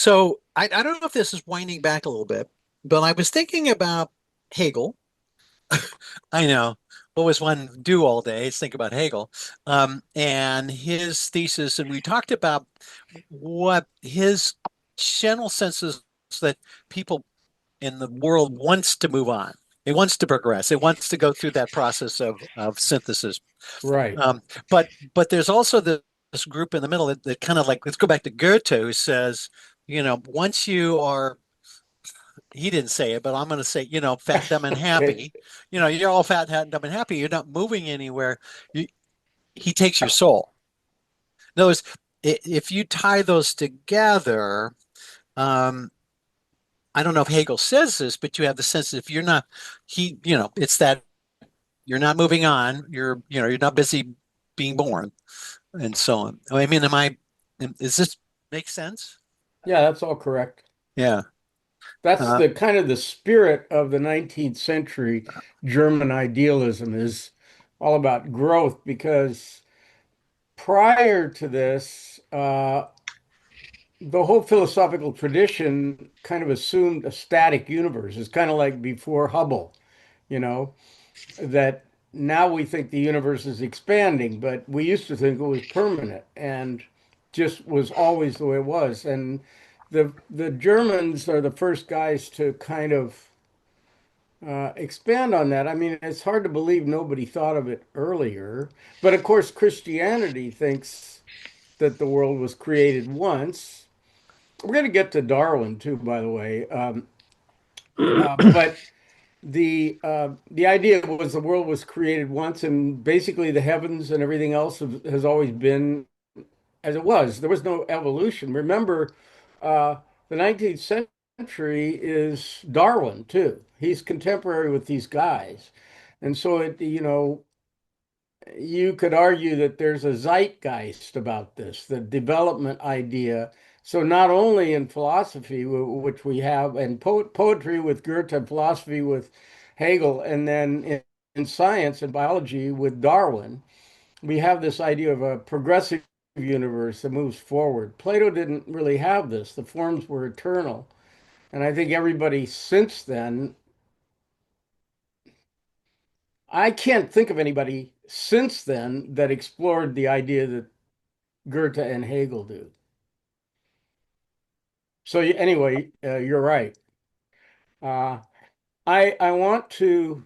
So I don't know if this is winding back a little bit, but I was thinking about Hegel. I know. What was one do all day is think about Hegel, and his thesis. And we talked about what his general sense is that people in the world wants to move on. It wants to progress. It wants to go through that process of synthesis. Right. Um, but there's also this group in the middle that kind of like, let's go back to Goethe, who says, once you are, he didn't say it, but I'm going to say, fat, dumb, and Okay. happy. You're all fat, dumb, and happy. You're not moving anywhere. You, he takes your soul. In other words, if you tie those together, um, I don't know if Hegel says this, but you have the sense that if you're not, it's that you're not moving on. You're not busy being born, and so on. I mean, is this make sense? Yeah, that's all correct. Yeah. That's Uh, the kind of the spirit of the 19th century German idealism is all about growth because prior to this, the whole philosophical tradition kind of assumed a static universe. It's kind of like before Hubble, you know, that now we think the universe is expanding, but we used to think it was permanent and just was always the way it was. And the Germans are the first guys to kind of expand on that. I mean, it's hard to believe nobody thought of it earlier. But of course, Christianity thinks that the world was created once. We're going to get to Darwin too, by the way. But the idea was the world was created once, and basically the heavens and everything else has always been as it was. There was no evolution. Remember, uh, the 19th century is Darwin too. He's contemporary with these guys, and so you could argue that there's a zeitgeist about this, the development idea. So not only in philosophy, which we have, and poetry with Goethe, philosophy with Hegel, and then in science and biology with Darwin, we have this idea of a progressive universe that moves forward. Plato didn't really have this. The forms were eternal. And I think everybody since then, I can't think of anybody since then that explored the idea that Goethe and Hegel do. So anyway, you're right. Uh, I want to.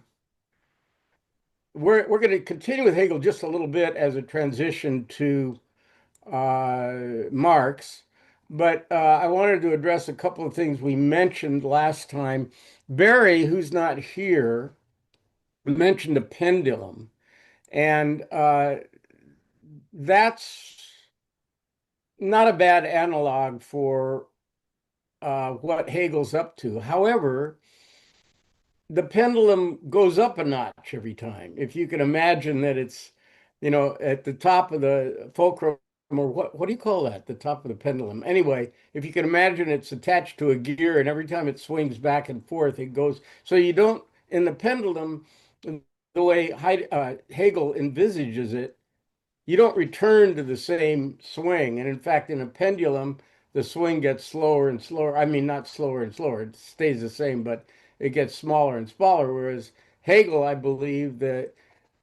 We're going to continue with Hegel just a little bit as a transition to Marx, but I wanted to address a couple of things we mentioned last time. Barry, who's not here, mentioned a pendulum, and that's not a bad analog for what Hegel's up to. However, the pendulum goes up a notch every time. If you can imagine that it's, at the top of the fulcrum, or what do you call that? The top of the pendulum. Anyway, if you can imagine it's attached to a gear and every time it swings back and forth, it goes. So you don't, in the pendulum, the way Hegel envisages it, you don't return to the same swing. And in fact, in a pendulum, the swing gets slower and slower. I mean, not slower and slower, it stays the same, but it gets smaller and smaller. Whereas Hegel, I believe the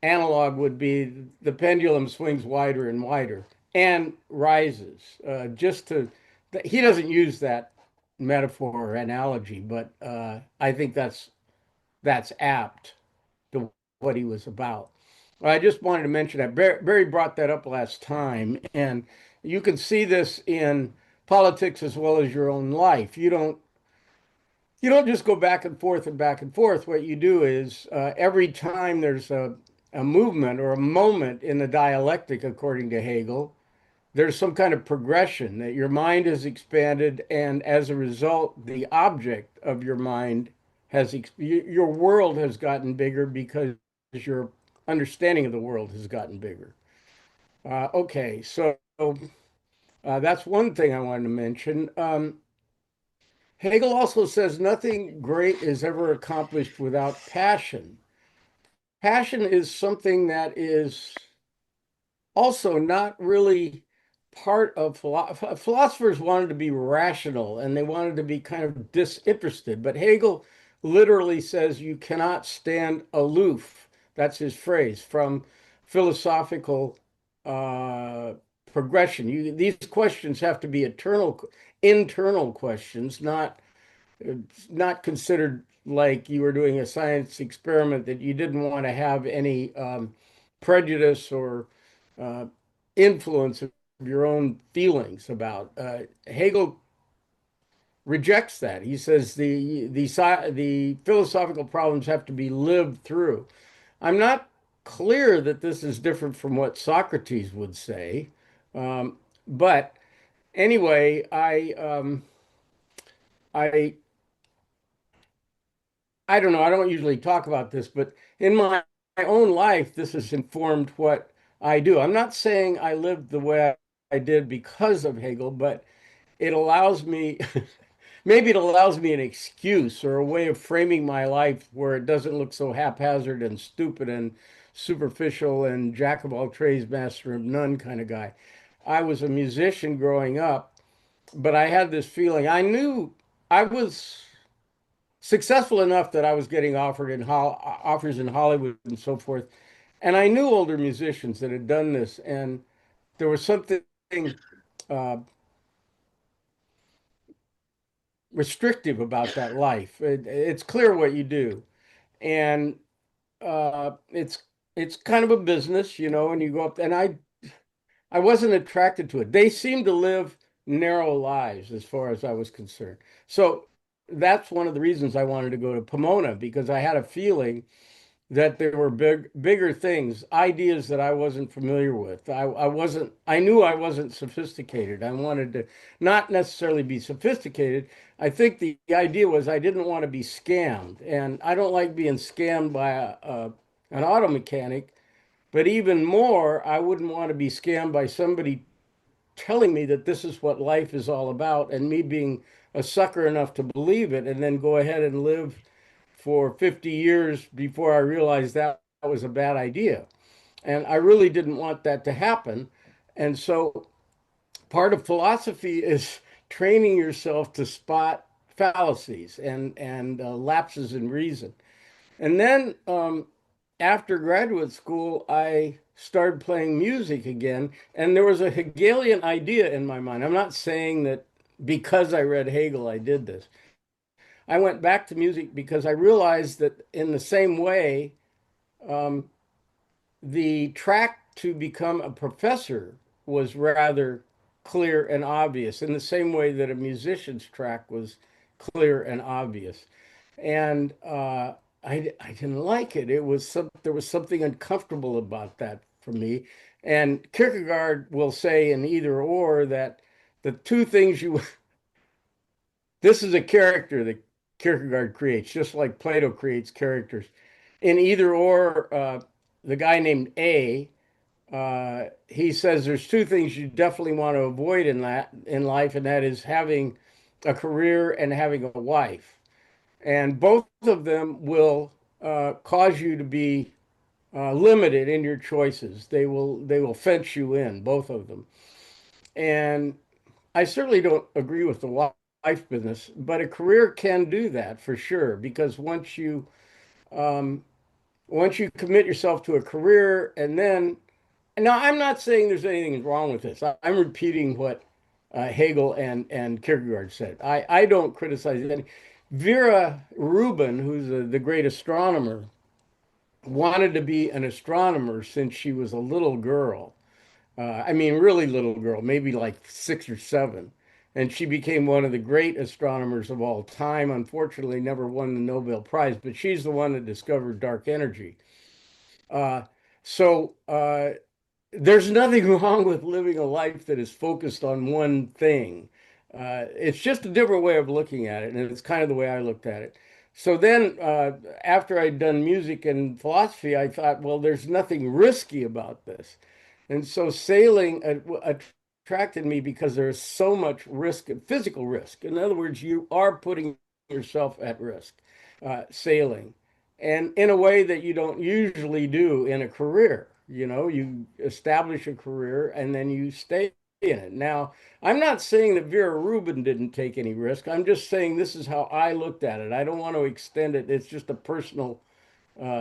analog would be the pendulum swings wider and wider and rises. Just to, he doesn't use that metaphor or analogy, but I think that's apt to what he was about. I just wanted to mention that Barry brought that up last time, and you can see this in politics as well as your own life. You don't just go back and forth and back and forth. What you do is every time there's a movement or a moment in the dialectic, according to Hegel, there's some kind of progression that your mind has expanded, and as a result, the object of your mind your world has gotten bigger because your understanding of the world has gotten bigger. Okay, so that's one thing I wanted to mention. Hegel also says nothing great is ever accomplished without passion. Passion is something that is also not really part of philosophers wanted to be rational and they wanted to be kind of disinterested. But Hegel literally says you cannot stand aloof. That's his phrase from philosophical uh, progression. These questions have to be internal questions, not considered like you were doing a science experiment that you didn't want to have any prejudice or uh, influence of your own feelings about. Hegel rejects that. He says the philosophical problems have to be lived through. I'm not clear that this is different from what Socrates would say, but anyway, I I don't know. I don't usually talk about this, but in my own life, this has informed what I do. I'm not saying I lived the way I did because of Hegel, but it allows me, maybe it allows me an excuse or a way of framing my life where it doesn't look so haphazard and stupid and superficial and jack of all trades, master of none kind of guy. I was a musician growing up, but I had this feeling. I knew I was successful enough that I was getting offers in Hollywood and so forth. And I knew older musicians that had done this, and there was something uh, restrictive about that life. It's clear what you do, and it's kind of a business, and you go up. And I wasn't attracted to it. They seemed to live narrow lives as far as I was concerned. So that's one of the reasons I wanted to go to Pomona because I had a feeling that there were bigger things, ideas that I wasn't familiar with. I knew I wasn't sophisticated. I wanted to not necessarily be sophisticated. I think the idea was I didn't want to be scammed. And I don't like being scammed by an auto mechanic, but even more, I wouldn't want to be scammed by somebody telling me that this is what life is all about and me being a sucker enough to believe it and then go ahead and live for 50 years before I realized that was a bad idea. And I really didn't want that to happen. And so part of philosophy is training yourself to spot fallacies and lapses in reason. And then after graduate school, I started playing music again, and there was a Hegelian idea in my mind. I'm not saying that because I read Hegel, I did this. I went back to music because I realized that in the same way, um, the track to become a professor was rather clear and obvious, in the same way that a musician's track was clear and obvious. And I didn't like it. There was something uncomfortable about that for me. And Kierkegaard will say in Either or that the two things you this is a character that Kierkegaard creates, just like Plato creates characters. In Either or, the guy named A, he says there's two things you definitely want to avoid in life, and that is having a career and having a wife. And both of them will cause you to be limited in your choices. They will fence you in, both of them. And I certainly don't agree with the life business, but a career can do that for sure. Because um, once you commit yourself to a career, and then now I'm not saying there's anything wrong with this. I'm repeating what Hegel and Kierkegaard said. I don't criticize any. Vera Rubin, who's the great astronomer, wanted to be an astronomer since she was a little girl. I mean, really little girl, maybe like 6 or 7. And she became one of the great astronomers of all time. Unfortunately, never won the Nobel Prize, but she's the one that discovered dark energy. Uh, so there's nothing wrong with living a life that is focused on one thing. It's just a different way of looking at it, and it's kind of the way I looked at it. So then, after I'd done music and philosophy, I thought, well, there's nothing risky about this. And so sailing attracted me because there's so much risk, physical risk. In other words, you are putting yourself at risk, sailing, and in a way that you don't usually do in a career. You establish a career and then you stay in it. Now, I'm not saying that Vera Rubin didn't take any risk. I'm just saying this is how I looked at it. I don't want to extend it. It's just a personal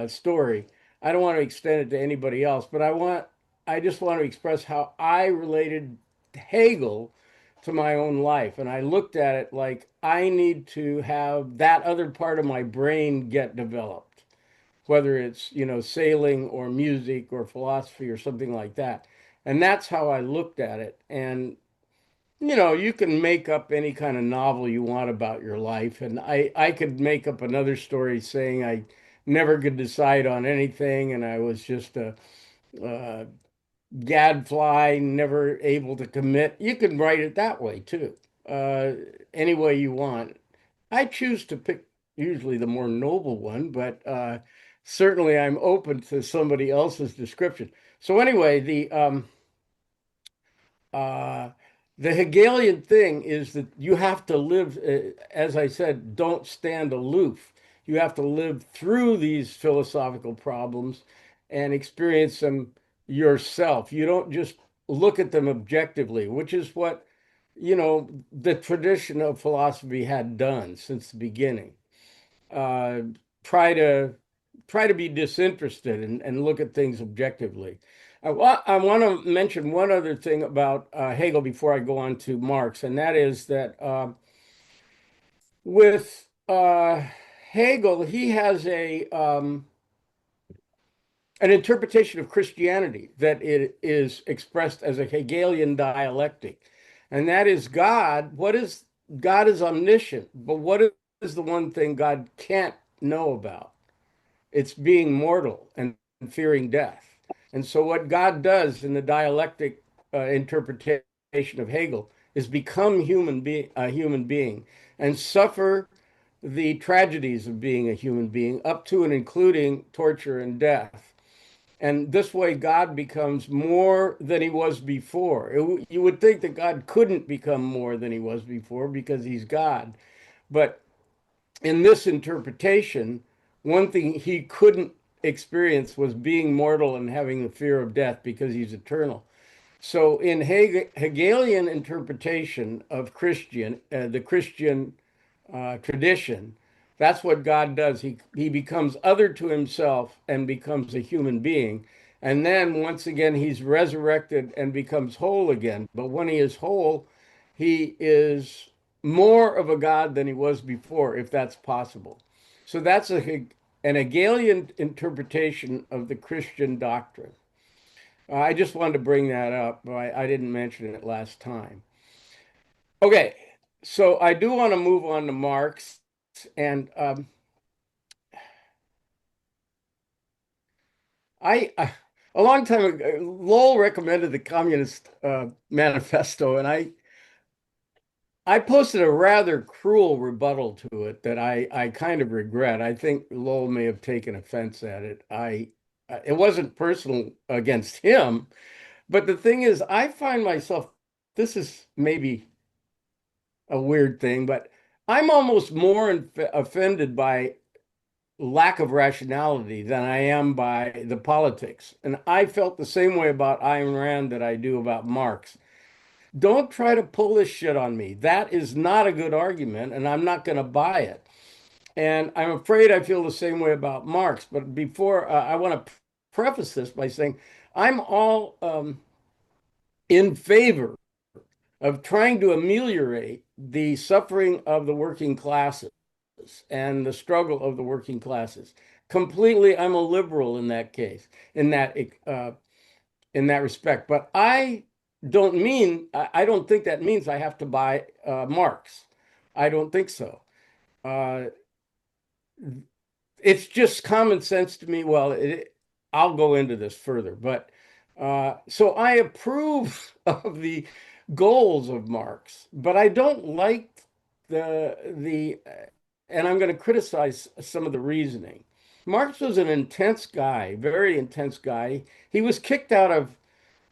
story. I don't want to extend it to anybody else, but I just want to express how I related Hegel to my own life. And I looked at it like I need to have that other part of my brain get developed, whether it's, sailing or music or philosophy or something like that. And that's how I looked at it. And you can make up any kind of novel you want about your life. And I could make up another story saying I never could decide on anything and I was just a gadfly, never able to commit. You can write it that way too, uh, any way you want. I choose to pick usually the more noble one, but certainly I'm open to somebody else's description. So anyway, uh, the Hegelian thing is that you have to live, as I said, don't stand aloof. You have to live through these philosophical problems and experience them yourself. You don't just look at them objectively, which is what, the tradition of philosophy had done since the beginning. uh, try to try to be disinterested and look at things objectively. I want to mention one other thing about Hegel before I go on to Marx, and that is that with Hegel, he has an interpretation of Christianity that it is expressed as a Hegelian dialectic, and that is God. God is omniscient, but what is the one thing God can't know about? It's being mortal and fearing death. And so, what God does in the dialectic interpretation of Hegel is become a human being and suffer the tragedies of being a human being, up to and including torture and death. And this way, God becomes more than he was before. You would think that God couldn't become more than he was before because he's God. But in this interpretation, one thing he couldn't experience was being mortal and having the fear of death because he's eternal. So, in Hegelian interpretation of the Christian tradition, that's what God does. He becomes other to himself and becomes a human being. And then once again, he's resurrected and becomes whole again. But when he is whole, he is more of a God than he was before, if that's possible. So that's an Hegelian interpretation of the Christian doctrine. I just wanted to bring that up, but I didn't mention it last time. Okay, so I do want to move on to Marx, and a long time ago, Lowell recommended the Communist Manifesto, and I posted a rather cruel rebuttal to it that I kind of regret. I think Lowell may have taken offense at it. It wasn't personal against him, but the thing is, I find myself, this is maybe a weird thing, but I'm almost more offended by lack of rationality than I am by the politics. And I felt the same way about Ayn Rand that I do about Marx. Don't try to pull this shit on me. That is not a good argument, and I'm not going to buy it. And I'm afraid I feel the same way about Marx. But before I want to preface this by saying I'm all in favor of trying to ameliorate the suffering of the working classes and the struggle of the working classes. Completely, I'm a liberal in that case, in that uh, in that respect. But I don't think that means I have to buy Marx. I don't think so. Uh, it's just common sense to me. Well, I'll go into this further, but so I approve of the goals of Marx, but I don't like and I'm going to criticize some of the reasoning. Marx was an intense guy, very intense guy. He was kicked out of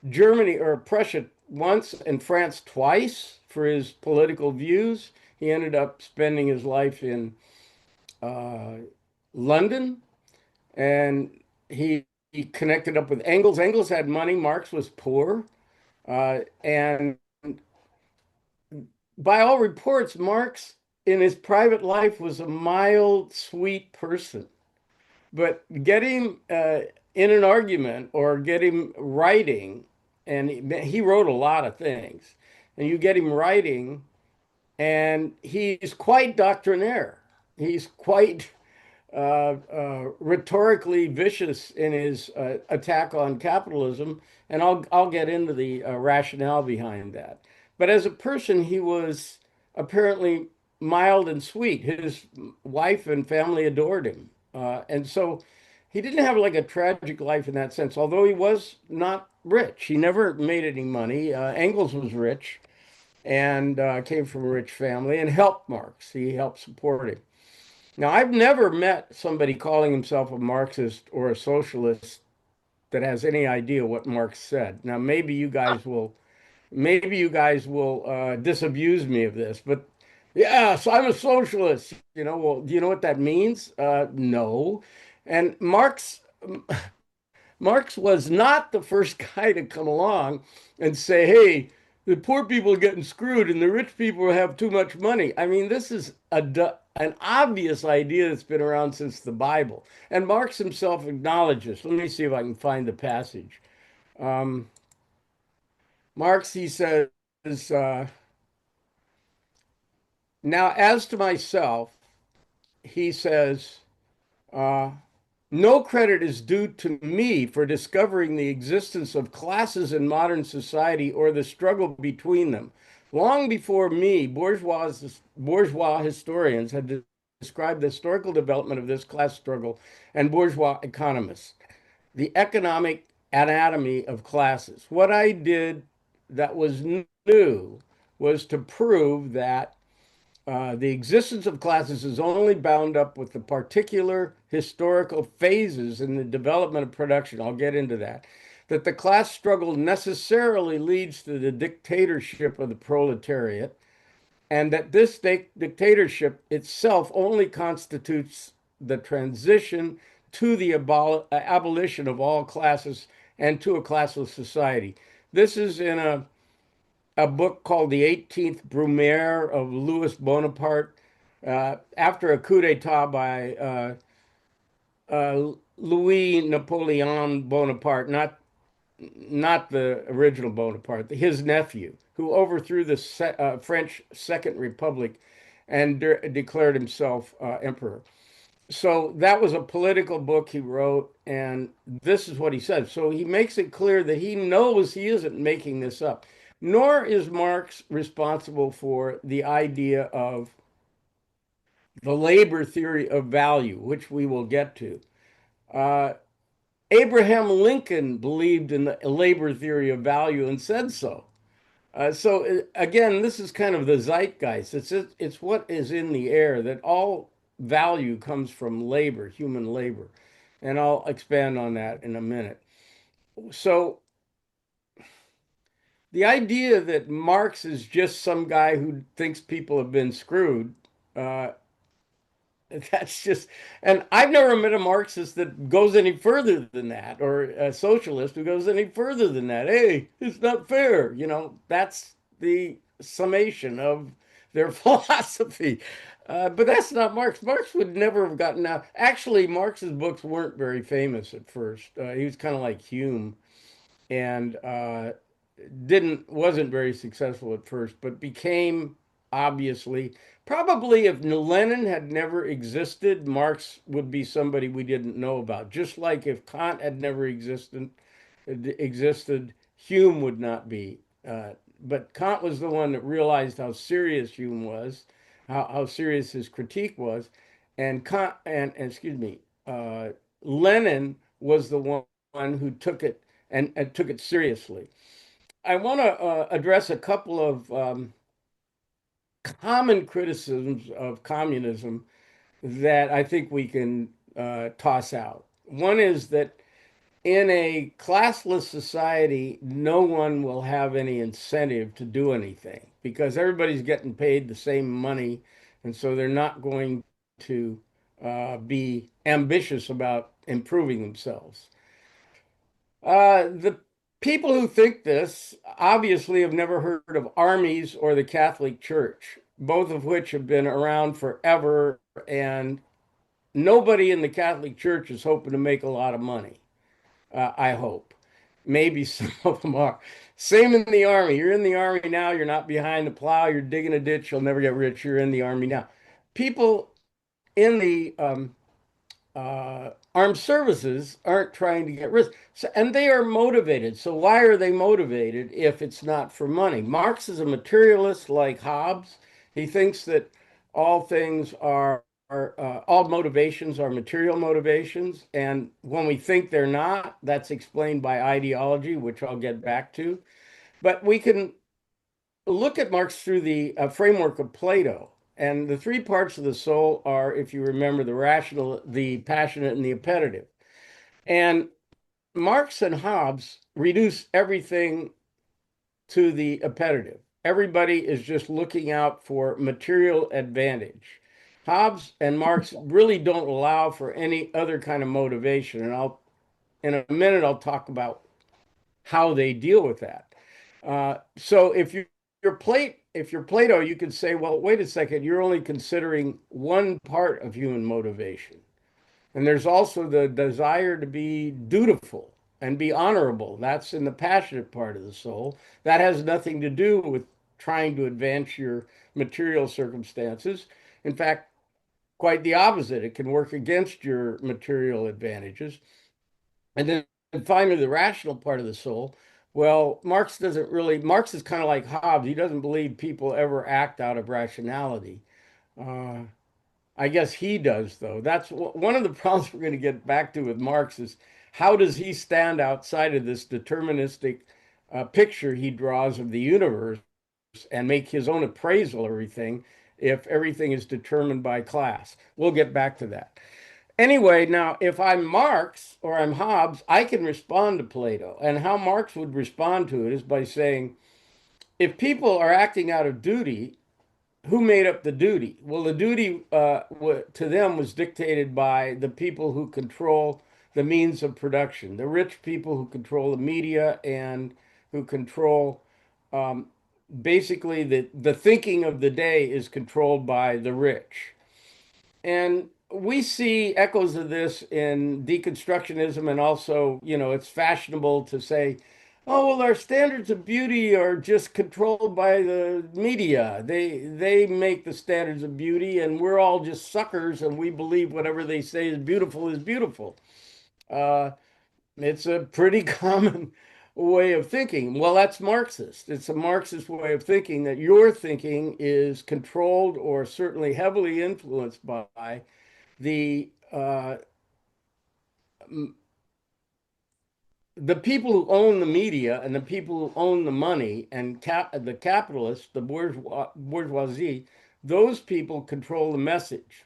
Germany or Prussia once and France twice for his political views. He ended up spending his life in uh, London, and he connected up with Engels. Engels had money. Marx was poor, and by all reports, Marx in his private life was a mild, sweet person. But get him in an argument or get him writing, and he wrote a lot of things, and you get him writing, and he's quite doctrinaire. He's quite rhetorically vicious in his attack on capitalism, and I'll get into the rationale behind that. But as a person, he was apparently mild and sweet. His wife and family adored him, and so he didn't have like a tragic life in that sense. Although he was not rich, he never made any money. Engels was rich and came from a rich family and helped Marx. He helped support him. Now, I've never met somebody calling himself a Marxist or a socialist that has any idea what Marx said. Now, maybe you guys will disabuse me of this, but yes, I'm a socialist. Well, do you know what that means? No. And Marx was not the first guy to come along and say, hey, the poor people are getting screwed and the rich people have too much money. I mean, this is an obvious idea that's been around since the Bible. And Marx himself acknowledges. Let me see if I can find the passage. Um, Marx, he says, uh, now as to myself, he says, uh, no credit is due to me for discovering the existence of classes in modern society or the struggle between them. Long before me, bourgeois historians had described the historical development of this class struggle, and bourgeois economists, the economic anatomy of classes. What I did that was new was to prove that the existence of classes is only bound up with the particular historical phases in the development of production. I'll get into that. That the class struggle necessarily leads to the dictatorship of the proletariat, and that this dictatorship itself only constitutes the transition to the abolition of all classes and to a classless society. This is in a book called The 18th Brumaire of Louis Bonaparte after a coup d'etat by Louis Napoleon Bonaparte, not the original Bonaparte, his nephew, who overthrew the French Second Republic and declared himself emperor. So that was a political book he wrote, and this is what he said. So he makes it clear that he knows he isn't making this up, nor is Marx responsible for the idea of the labor theory of value, which we will get to. Uh, Abraham Lincoln believed in the labor theory of value and said so. Again, this is kind of the zeitgeist. It's what is in the air that all value comes from labor, human labor, and I'll expand on that in a minute. So the idea that Marx is just some guy who thinks people have been screwed, uh, that's just, and I've never met a Marxist that goes any further than that, or a socialist who goes any further than that. Hey, it's not fair. That's the summation of their philosophy. But that's not Marx. Marx would never have gotten out. Actually, Marx's books weren't very famous at first. He was kind of like Hume, and didn't wasn't very successful at first, but became obviously probably if Lenin had never existed, Marx would be somebody we didn't know about. Just like if Kant had never existed, Hume would not be. But Kant was the one that realized how serious Hume was, how serious his critique was, and Kant and excuse me, Lenin was the one who took it and took it seriously. I want to address a couple of common criticisms of communism that I think we can toss out. One is that in a classless society, no one will have any incentive to do anything because everybody's getting paid the same money, and so they're not going to be ambitious about improving themselves. The People who think this obviously have never heard of armies or the Catholic Church, both of which have been around forever, and nobody in the Catholic Church is hoping to make a lot of money. I hope. Maybe some of them are. Same in the army. You're in the army now. You're not behind the plow. You're digging a ditch. You'll never get rich. You're in the army now. People in the armed services aren't trying to get rich. So, and they are motivated. So why are they motivated if it's not for money? Marx is a materialist like Hobbes. He thinks that all things are all motivations are material motivations. And when we think they're not, that's explained by ideology, which I'll get back to. But we can look at Marx through the framework of Plato. And the three parts of the soul are, if you remember, the rational, the passionate, and the appetitive. And Marx and Hobbes reduce everything to the appetitive. Everybody is just looking out for material advantage. Hobbes and Marx really don't allow for any other kind of motivation. And in a minute, I'll talk about how they deal with that. So if you're Plato, you could say, well, wait a second, you're only considering one part of human motivation. And there's also the desire to be dutiful and be honorable. That's in the passionate part of the soul. That has nothing to do with trying to advance your material circumstances. In fact, quite the opposite. It can work against your material advantages. And then finally, the rational part of the soul. Well, Marx is kind of like Hobbes. He doesn't believe people ever act out of rationality. Uh, I guess he does, though. That's one of the problems we're going to get back to with Marx is how does he stand outside of this deterministic picture he draws of the universe and make his own appraisal of everything if everything is determined by class? We'll get back to that. Anyway, now if I'm Marx or I'm Hobbes, I can respond to Plato. And how Marx would respond to it is by saying, if people are acting out of duty, who made up the duty? Well, the duty to them was dictated by the people who control the means of production, the rich people who control the media and who control um, basically the thinking of the day is controlled by the rich. And we see echoes of this in deconstructionism, and also, it's fashionable to say, oh, well, our standards of beauty are just controlled by the media. They make the standards of beauty, and we're all just suckers, and we believe whatever they say is beautiful is beautiful. Uh, it's a pretty common way of thinking. Well, that's Marxist. It's a Marxist way of thinking that your thinking is controlled or certainly heavily influenced by the the people who own the media and the people who own the money and the capitalists, the bourgeoisie, those people control the message.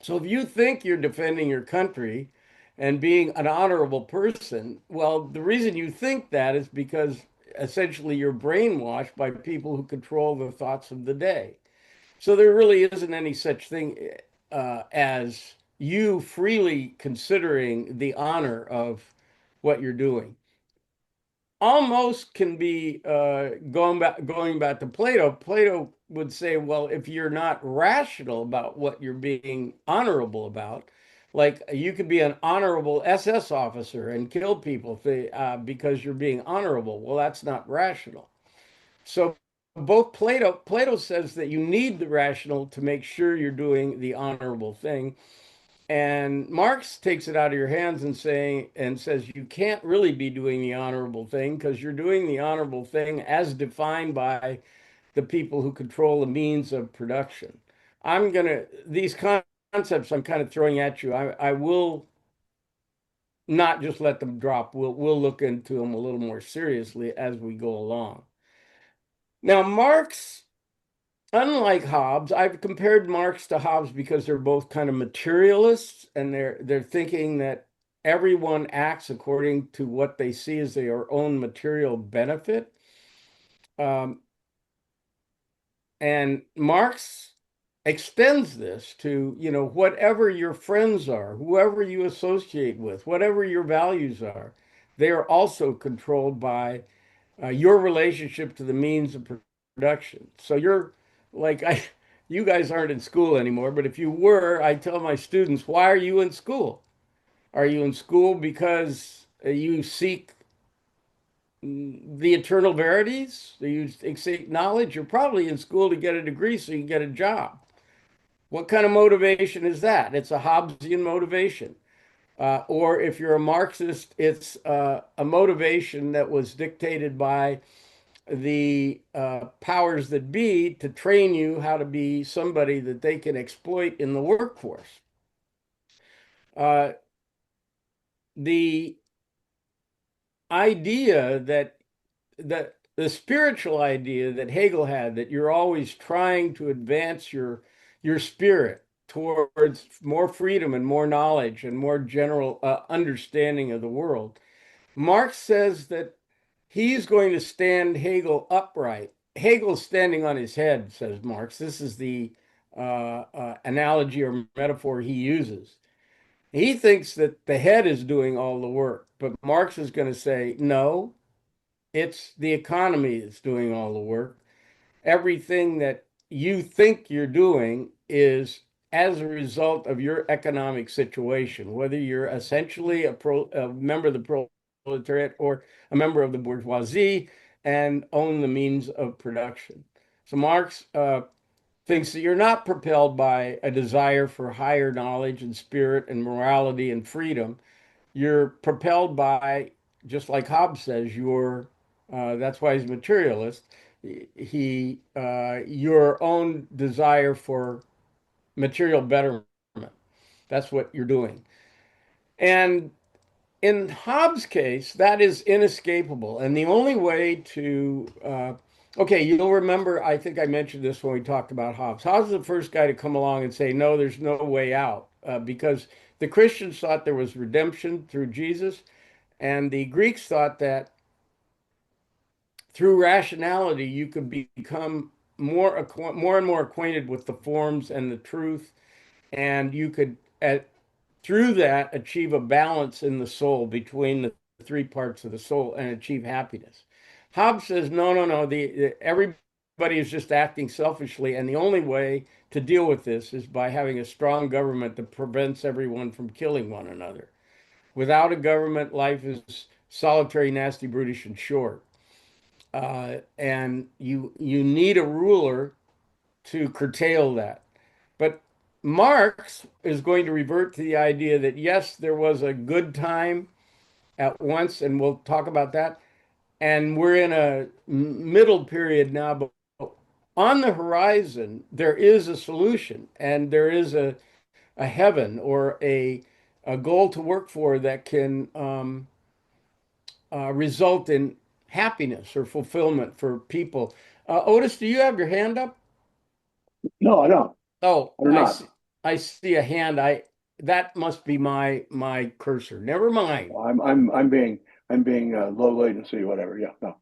So if you think you're defending your country and being an honorable person, well, the reason you think that is because essentially you're brainwashed by people who control the thoughts of the day. So there really isn't any such thing as you freely considering the honor of what you're doing. Almost can be going back to Plato. Plato would say, well, if you're not rational about what you're being honorable about, like you could be an honorable SS officer and kill people because you're being honorable. Well, that's not rational. So both Plato says that you need the rational to make sure you're doing the honorable thing. And Marx takes it out of your hands and says you can't really be doing the honorable thing because you're doing the honorable thing as defined by the people who control the means of production. These concepts I'm kind of throwing at you. I will not just let them drop. We'll look into them a little more seriously as we go along. Now, Marx, unlike Hobbes, I've compared Marx to Hobbes because they're both kind of materialists and they're thinking that everyone acts according to what they see as their own material benefit. Um, and Marx extends this to, whatever your friends are, whoever you associate with, whatever your values are, they are also controlled by your relationship to the means of production. So you're like you guys aren't in school anymore, but if you were, I tell my students, why are you in school? Are you in school because you seek the eternal verities? Do you seek knowledge? You're probably in school to get a degree so you can get a job. What kind of motivation is that? It's a Hobbesian motivation. Or if you're a Marxist, it's a motivation that was dictated by the powers that be to train you how to be somebody that they can exploit in the workforce. Uh, the idea that the spiritual idea that Hegel had, that you're always trying to advance your spirit towards more freedom and more knowledge and more general understanding of the world. Marx says that he's going to stand Hegel upright. Hegel's standing on his head, says Marx. This is the analogy or metaphor he uses. He thinks that the head is doing all the work, but Marx is going to say, no, it's the economy that's doing all the work. Everything that you think you're doing is as a result of your economic situation, whether you're essentially a member of the proletariat or a member of the bourgeoisie and own the means of production. So Marx thinks that you're not propelled by a desire for higher knowledge and spirit and morality and freedom. You're propelled by, just like Hobbes says, that's why he's a materialist. Your own desire for material betterment. That's what you're doing. And in Hobbes' case, that is inescapable. And the only way okay, you'll remember, I think I mentioned this when we talked about Hobbes. Hobbes is the first guy to come along and say, no, there's no way out, because the Christians thought there was redemption through Jesus, and the Greeks thought that through rationality, you could become more and more acquainted with the forms and the truth, and you could, through that, achieve a balance in the soul between the three parts of the soul and achieve happiness. Hobbes says, no, no, no, everybody is just acting selfishly, and the only way to deal with this is by having a strong government that prevents everyone from killing one another. Without a government, life is solitary, nasty, brutish, and short. And you need a ruler to curtail that. But Marx is going to revert to the idea that yes, there was a good time at once, and we'll talk about that. And we're in a middle period now, but on the horizon, there is a solution, and there is a heaven or a goal to work for that can result in happiness or fulfillment for people. Otis, do you have your hand up? No, I don't. Oh, I do not. I see a hand. That must be my cursor. Never mind. I'm being low latency, whatever. Yeah, no.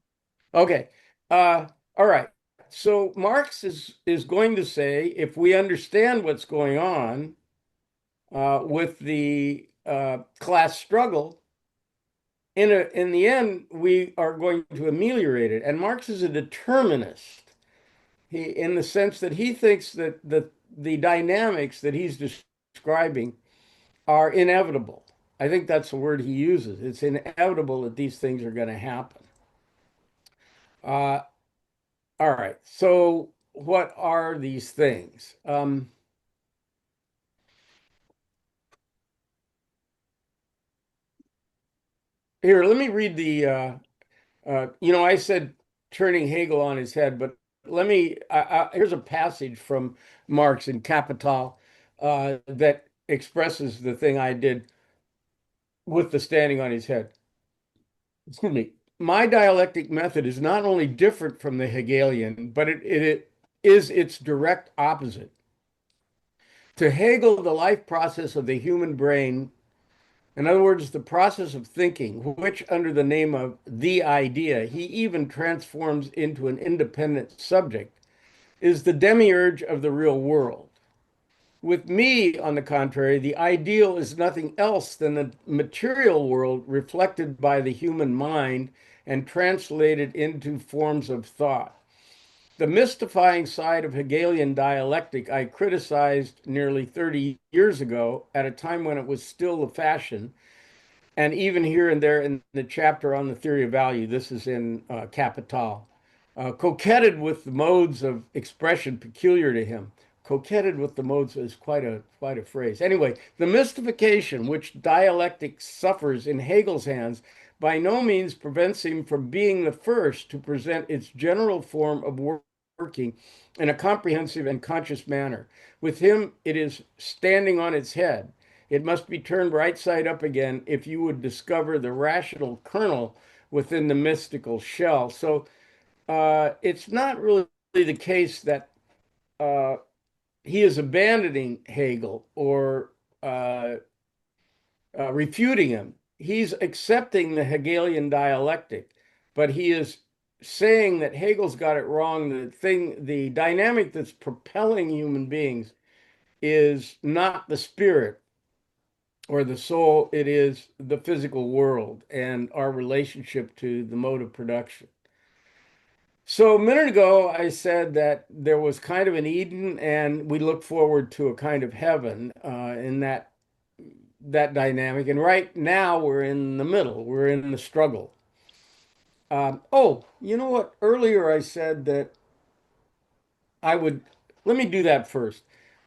Okay. All right. So Marx is going to say if we understand what's going on with the class struggle, in the end, we are going to ameliorate it. And Marx is a determinist. In the sense that he thinks that the dynamics that he's describing are inevitable. I think that's the word he uses. It's inevitable that these things are going to happen. Uh, all right. So, what are these things? Here, let me read I said turning Hegel on his head, but here's a passage from Marx in Capital that expresses the thing I did with the standing on his head. Excuse me. My dialectic method is not only different from the Hegelian, but it is its direct opposite. To Hegel, the life process of the human brain, in other words, the process of thinking, which under the name of the idea, he even transforms into an independent subject, is the demiurge of the real world. With me, on the contrary, the ideal is nothing else than the material world reflected by the human mind and translated into forms of thought. The mystifying side of Hegelian dialectic I criticized nearly 30 years ago at a time when it was still the fashion, and even here and there in the chapter on the theory of value, this is in Capital, coquetted with the modes of expression peculiar to him. Coquetted with the modes is quite a phrase. Anyway, the mystification which dialectic suffers in Hegel's hands by no means prevents him from being the first to present its general form of working in a comprehensive and conscious manner. With him, it is standing on its head. It must be turned right side up again if you would discover the rational kernel within the mystical shell. So it's not really the case that uh, he is abandoning Hegel or refuting him. He's accepting the Hegelian dialectic, but he is saying that Hegel's got it wrong. The dynamic that's propelling human beings is not the spirit or the soul, it is the physical world and our relationship to the mode of production. So a minute ago, I said that there was kind of an Eden, and we look forward to a kind of heaven in that dynamic. And right now, we're in the middle. We're in the struggle. Oh, you know what? Earlier, I said that I would. Let me do that first.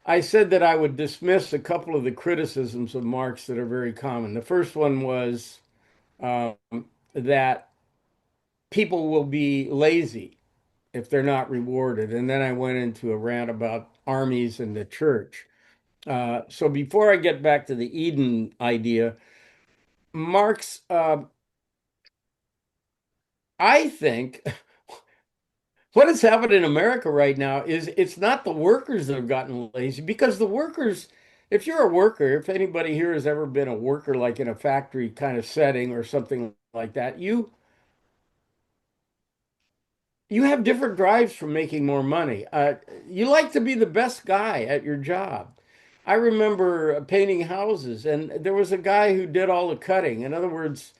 I said that I would dismiss a couple of the criticisms of Marx that are very common. The first one was um, that people will be lazy if they're not rewarded. And then I went into a rant about armies and the church. So before I get back to the Eden idea, Marx, I think what has happened in America right now is it's not the workers that have gotten lazy because the workers, if you're a worker, if anybody here has ever been a worker like in a factory kind of setting or something like that, you have different drives for making more money. You like to be the best guy at your job. I remember painting houses, and there was a guy who did all the cutting. In other words,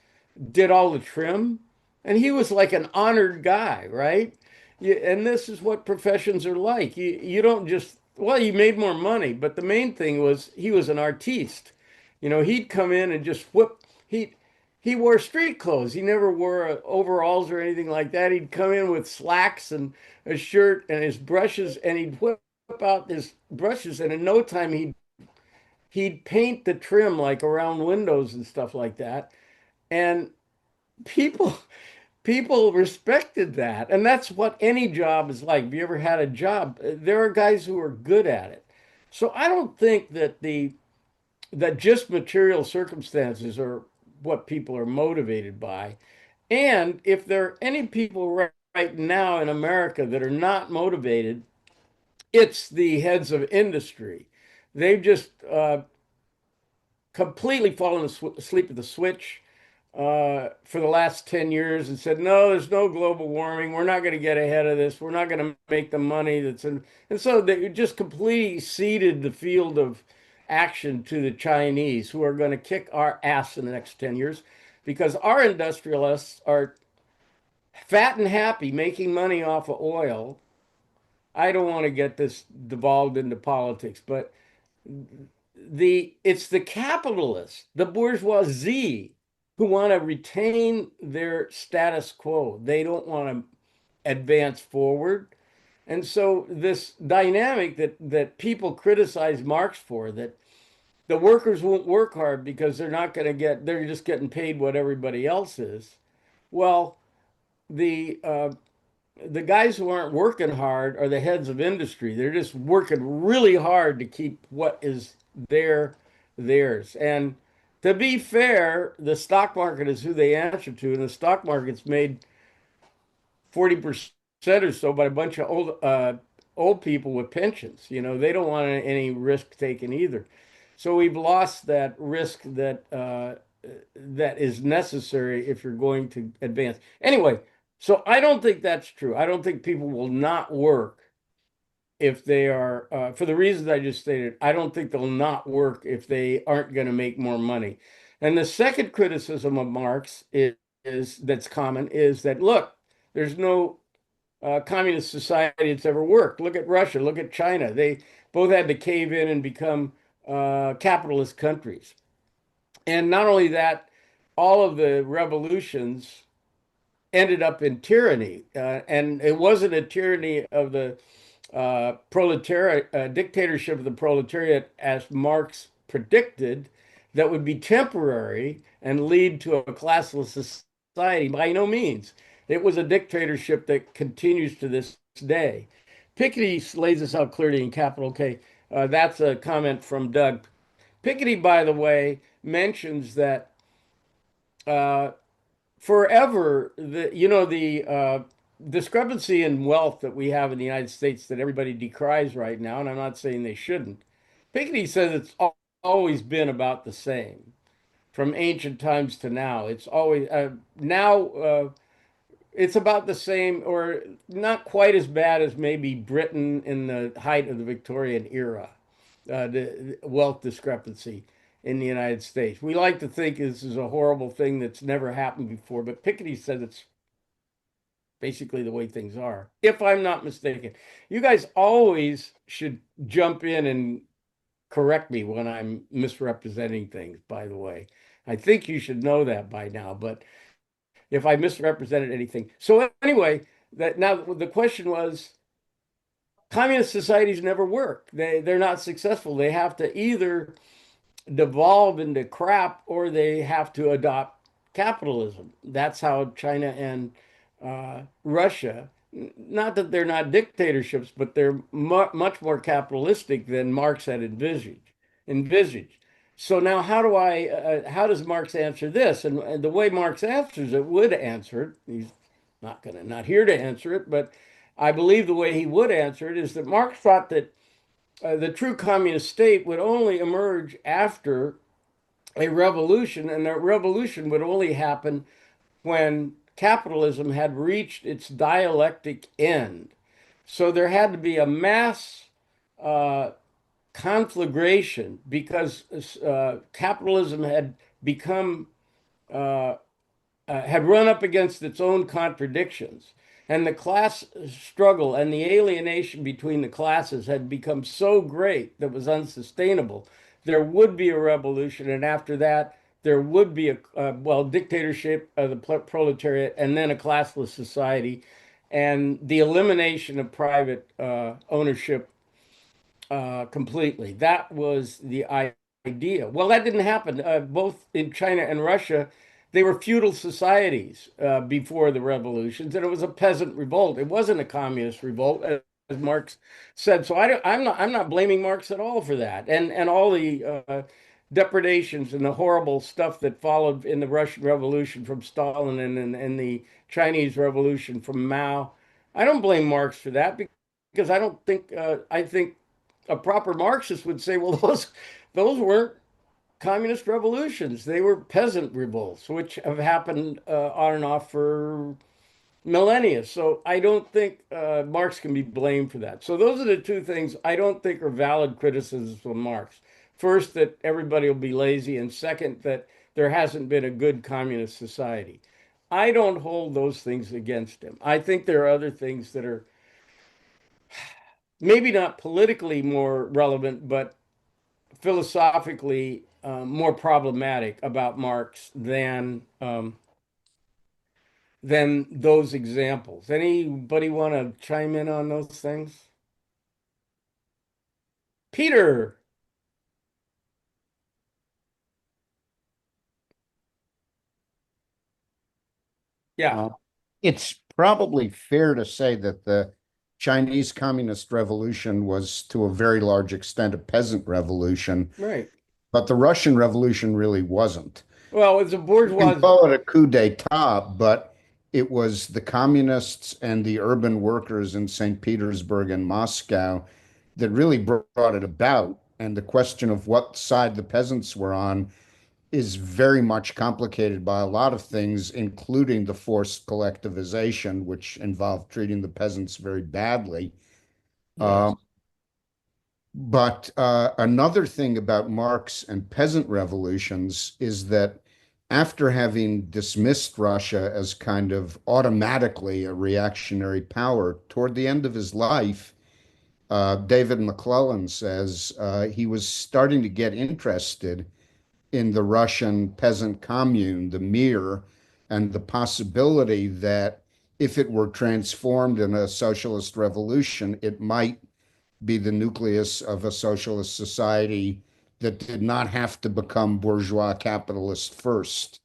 did all the trim, and he was like an honored guy, right? And this is what professions are like. You don't just well, you made more money, but the main thing was he was an artiste. He'd come in and just whip. He wore street clothes. He never wore overalls or anything like that. He'd come in with slacks and a shirt and his brushes, and he'd whip out his brushes, and in no time he'd paint the trim like around windows and stuff like that. And people people respected that. And that's what any job is like. Have you ever had a job? There are guys who are good at it. So I don't think that just material circumstances are what people are motivated by. And if there are any people right now in America that are not motivated, it's the heads of industry. They've just completely fallen asleep at the switch for the last 10 years and said, no, there's no global warming. We're not going to get ahead of this. We're not going to make the money that's in. And so they just completely ceded the field of action to the Chinese, who are going to kick our ass in the next 10 years because our industrialists are fat and happy making money off of oil. I don't want to get this devolved into politics, but it's the capitalists, the bourgeoisie, who want to retain their status quo. They don't want to advance forward. And so this dynamic that people criticize Marx for, that the workers won't work hard because they're just getting paid what everybody else is. Well, the uh, the guys who aren't working hard are the heads of industry. They're just working really hard to keep what is theirs. And to be fair, the stock market is who they answer to, and the stock market's made 40% or so by a bunch of old people with pensions. They don't want any risk taken either. So we've lost that risk that is necessary if you're going to advance. Anyway, so I don't think that's true. I don't think people will not work if they are, for the reasons I just stated. I don't think they'll not work if they aren't going to make more money. And the second criticism of Marx is that's common is that, look, there's no communist society that's ever worked. Look at Russia, look at China. They both had to cave in and become capitalist countries. And not only that, all of the revolutions ended up in tyranny. And it wasn't a tyranny of the proletariat, dictatorship of the proletariat, as Marx predicted, that would be temporary and lead to a classless society. By no means. It was a dictatorship that continues to this day. Piketty lays this out clearly in Capital K. That's a comment from Doug. Piketty, by the way, mentions that uh, forever the discrepancy in wealth that we have in the United States that everybody decries right now, and I'm not saying they shouldn't. Piketty says it's always been about the same from ancient times to now. It's always now it's about the same, or not quite as bad as maybe Britain in the height of the Victorian era, the wealth discrepancy in the United States. We like to think this is a horrible thing that's never happened before, but Piketty says it's basically the way things are, if I'm not mistaken. You guys always should jump in and correct me when I'm misrepresenting things, by the way. I think you should know that by now, but if I misrepresented anything. So anyway, that now the question was, communist societies never work. They're not successful. They have to either devolve into crap or they have to adopt capitalism. That's how China and Russia, not that they're not dictatorships, but they're much more capitalistic than Marx had envisaged. So now, how does Marx answer this? And the way Marx answers it would answer it. He's not here to answer it, but I believe the way he would answer it is that Marx thought that the true communist state would only emerge after a revolution, and that revolution would only happen when capitalism had reached its dialectic end. So there had to be a mass uh, conflagration because capitalism had become uh, had run up against its own contradictions. And the class struggle and the alienation between the classes had become so great that it was unsustainable. There would be a revolution, and after that, there would be a dictatorship of the proletariat, and then a classless society, and the elimination of private ownership completely. That was the idea. Well, that didn't happen. Both in China and Russia, they were feudal societies before the revolutions, and it was a peasant revolt. It wasn't a communist revolt, as Marx said. So I'm not blaming Marx at all for that, and all the depredations and the horrible stuff that followed in the Russian Revolution from Stalin and the Chinese Revolution from Mao. I don't blame Marx for that because I don't think I think a proper Marxist would say, well, those weren't communist revolutions. They were peasant revolts, which have happened on and off for millennia. So I don't think Marx can be blamed for that. So those are the two things I don't think are valid criticisms of Marx. First, that everybody will be lazy, and second, that there hasn't been a good communist society. I don't hold those things against him. I think there are other things that are maybe not politically more relevant, but philosophically more problematic about Marx than those examples. Anybody want to chime in on those things? Peter, yeah, Uh, it's probably fair to say that the Chinese Communist Revolution was to a very large extent a peasant revolution, right. but the Russian Revolution really wasn't. Well, it's a You can bourgeois. call it a coup d'etat, but it was the communists and the urban workers in St. Petersburg and Moscow that really brought it about. And the question of what side the peasants were on is very much complicated by a lot of things, including the forced collectivization, which involved treating the peasants very badly. Yes. But another thing about Marx and peasant revolutions is that after having dismissed Russia as kind of automatically a reactionary power, toward the end of his life, David McClellan says he was starting to get interested in the Russian peasant commune, the Mir, and the possibility that if it were transformed in a socialist revolution, it might be the nucleus of a socialist society that did not have to become bourgeois capitalist first.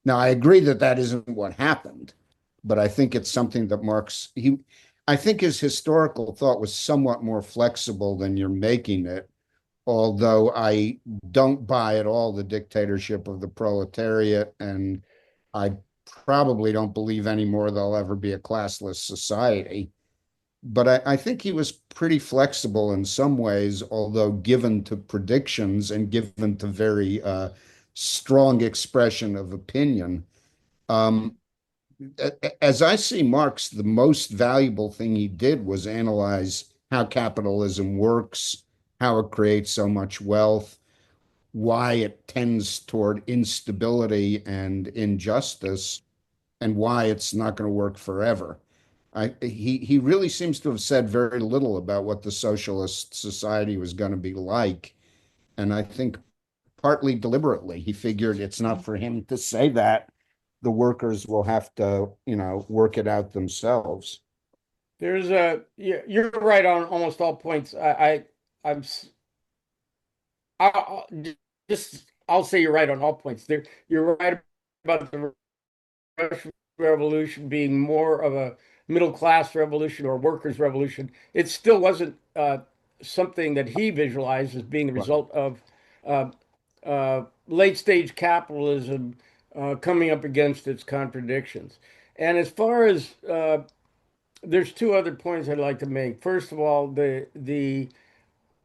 Now, I agree that that isn't what happened, but I think it's something that I think his historical thought was somewhat more flexible than you're making it, although I don't buy at all the dictatorship of the proletariat, and I probably don't believe anymore there'll ever be a classless society. But I think he was pretty flexible in some ways, although given to predictions and given to very strong expression of opinion. Um, as I see Marx, the most valuable thing he did was analyze how capitalism works, how it creates so much wealth, why it tends toward instability and injustice, and why it's not going to work forever. He really seems to have said very little about what the socialist society was going to be like. And I think partly deliberately, he figured it's not for him to say that. The workers will have to, work it out themselves. You're right on almost all points. I'm I'll, I'll say you're right on all points. You're right about the Russian Revolution being more of a middle class revolution or workers' revolution. It still wasn't something that he visualized as being the Right. result of uh, late stage capitalism coming up against its contradictions. And as far as there's two other points I'd like to make. First of all, the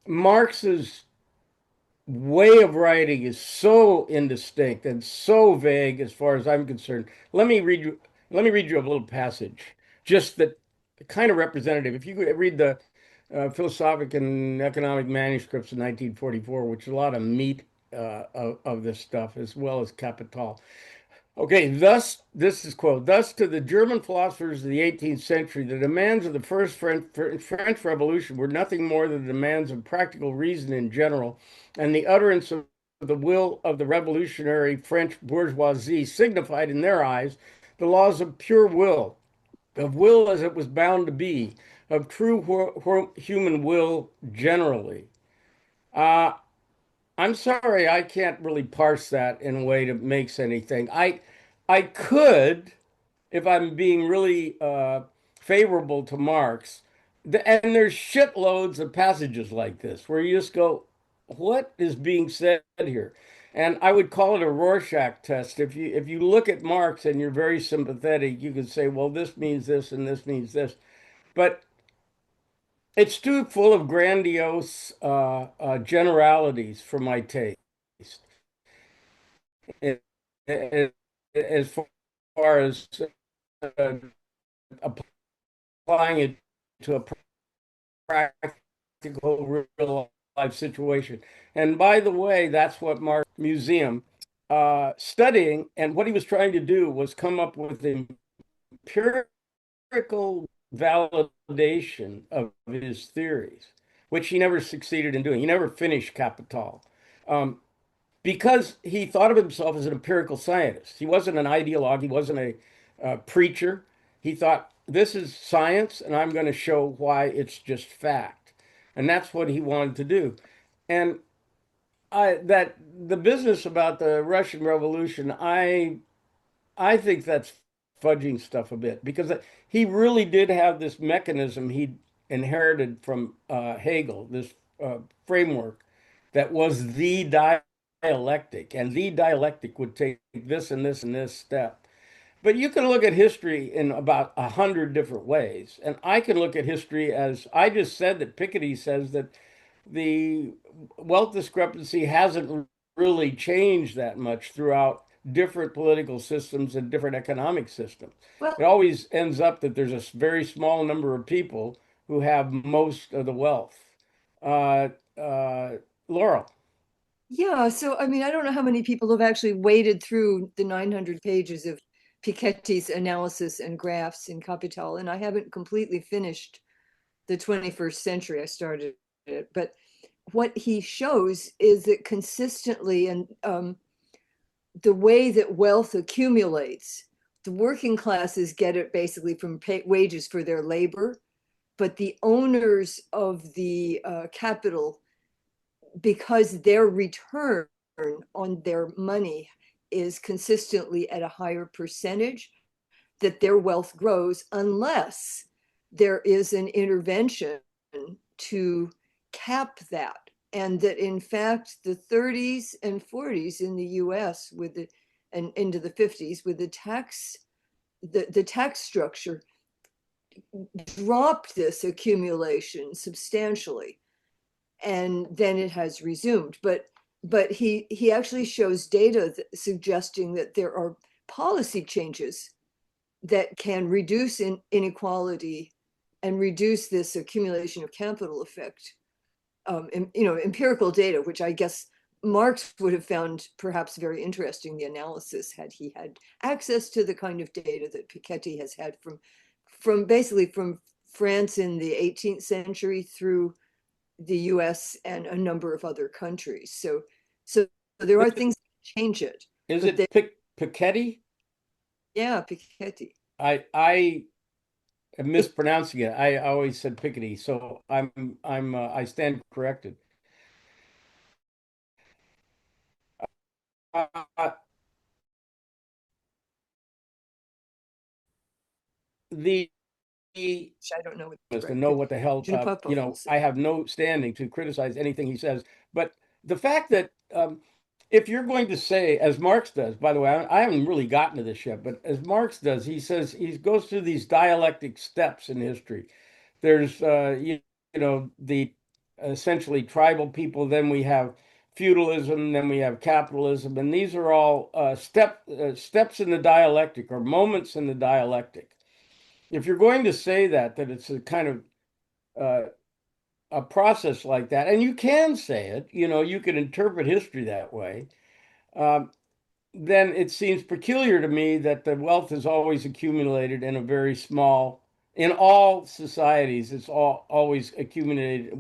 Marx's way of writing is so indistinct and so vague as far as I'm concerned. Let me read you a little passage, just that kind of representative. If you could read the philosophic and economic manuscripts in 1944, which is a lot of meat of this stuff, as well as Capital. Okay, thus, this is quote, thus to the German philosophers of the 18th century, the demands of the first French Revolution were nothing more than the demands of practical reason in general, and the utterance of the will of the revolutionary French bourgeoisie signified in their eyes the laws of pure will, of will as it was bound to be, of true human will generally. Uh, I'm sorry, I can't really parse that in a way that makes anything. I could, if I'm being really favorable to Marx, and there's shitloads of passages like this where you just go, what is being said here? And I would call it a Rorschach test. If you look at Marx and you're very sympathetic, you could say, well, this means this and this means this. But it's too full of grandiose generalities for my taste. As far as uh, applying it to a practical real life situation. And by the way, that's what Mark Museum studying, and what he was trying to do was come up with empirical validation of his theories, which he never succeeded in doing. He never finished Capital. Um, because he thought of himself as an empirical scientist. He wasn't an ideologue, he wasn't a preacher. He thought, this is science, and I'm going to show why it's just fact. And that's what he wanted to do. And that the business about the Russian Revolution, I think that's fudging stuff a bit because he really did have this mechanism he inherited from Hegel, this framework that was the dialectic, and the dialectic would take this and this and this step. But you can look at history in about 100 different ways, and I can look at history as I just said that Piketty says that the wealth discrepancy hasn't really changed that much throughout different political systems and different economic systems. It always ends up that there's a very small number of people who have most of the wealth. Uh, Laurel. Yeah, so I mean, I don't know how many people have actually waded through the 900 pages of Piketty's analysis and graphs in Capital, and I haven't completely finished the 21st century. I started it, but what he shows is that consistently, and the way that wealth accumulates, the working classes get it basically from wages for their labor, but the owners of the capital, because their return on their money is consistently at a higher percentage, that their wealth grows unless there is an intervention to cap that. And that in fact, the 30s and 40s in the US with the, and into the 50s with the tax structure dropped this accumulation substantially, and then it has resumed. But he actually shows data suggesting that there are policy changes that can reduce inequality and reduce this accumulation of capital effect. Empirical data, which I guess Marx would have found perhaps very interesting, the analysis, had he had access to the kind of data that Piketty has had from basically from France in the 18th century through the US and a number of other countries. So there are things that change it. Is it Piketty? Yeah, Piketty. I am mispronouncing it. I always said Piketty, so I stand corrected. Uh, the I don't know what to know what the hell, I have no standing to criticize anything he says. But the fact that if you're going to say, as Marx does, by the way, I haven't really gotten to this yet, but as Marx does, he says he goes through these dialectic steps in history. There's, the essentially tribal people, then we have feudalism, then we have capitalism, and these are all steps in the dialectic or moments in the dialectic. If you're going to say that it's a kind of a process like that, and you can say it, you can interpret history that way, um, then it seems peculiar to me that the wealth is always accumulated in a very small, in all societies, it's always accumulated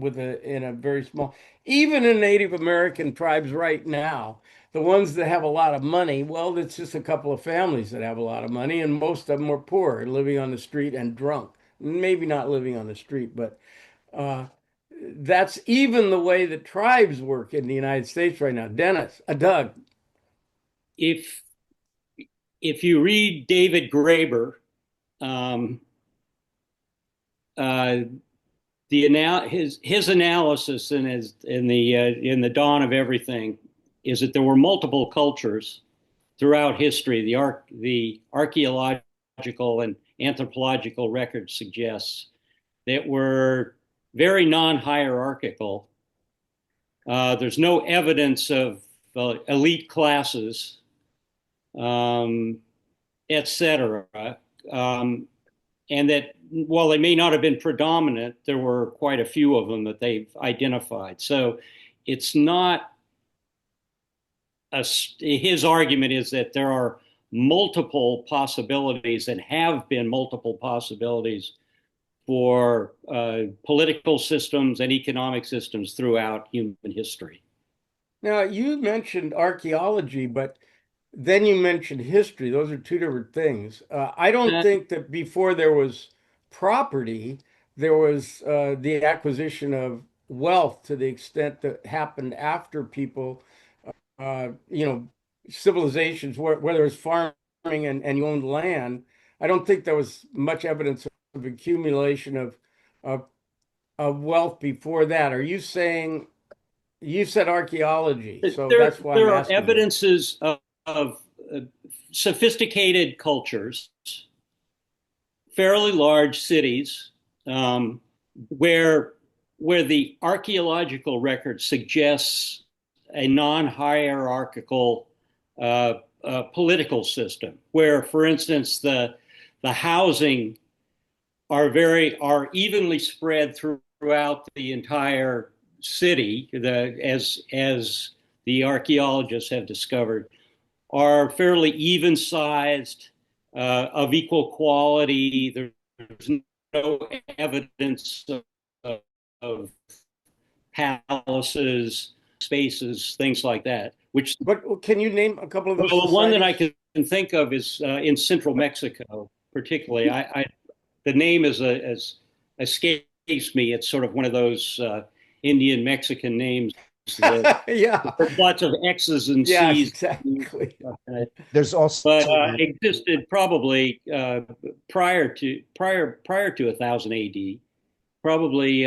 in a very small, even in Native American tribes right now, the ones that have a lot of money, well, it's just a couple of families that have a lot of money, and most of them are poor, living on the street and drunk. Maybe not living on the street, but uh, that's even the way that tribes work in the United States right now. Doug. If you read David Graeber, um, uh, his analysis in the dawn of everything is that there were multiple cultures throughout history. The archaeological and anthropological record suggests that were very non-hierarchical. There's no evidence of elite classes, etc. And that while they may not have been predominant, there were quite a few of them that they've identified. So it's not his argument is that there are multiple possibilities and have been multiple possibilities for political systems and economic systems throughout human history. Now, you mentioned archaeology, but then you mentioned history. Those are two different things. I don't think that before there was property, there was the acquisition of wealth to the extent that happened after people, uh, you know, civilizations, where there was farming and you owned land. I don't think there was much evidence of accumulation of, of wealth before that. Are you saying, you said archaeology, so that's why I'm There are asking you. evidences of sophisticated cultures, fairly large cities, where the archaeological record suggests a non-hierarchical political system, where, for instance, the housing are evenly spread throughout the entire city, as the archaeologists have discovered, are fairly even sized, of equal quality. There's no evidence of palaces, spaces, things like that. Which, But can you name a couple of those well, the one that I societies? can think of is in central Mexico, particularly. The name as escapes me. It's sort of one of those Indian Mexican names that Yeah. there's lots of X's and Yes, C's. exactly. There's also But existed probably prior to 1000 AD, probably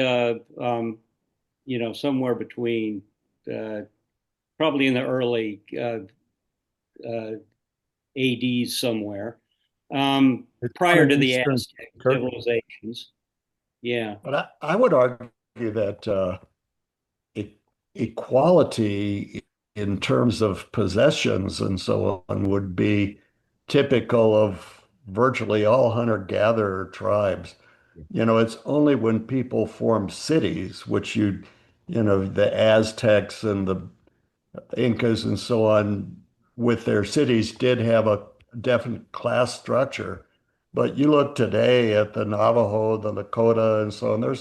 somewhere between probably in the early ADs somewhere, prior to the Eastern Aztec Turkey. civilizations. Yeah. But I would argue that e- equality in terms of possessions and so on would be typical of virtually all hunter-gatherer tribes. It's only when people form cities, which the Aztecs and the Incas and so on, with their cities, did have a definite class structure. But you look today at the Navajo, the Lakota, and so on,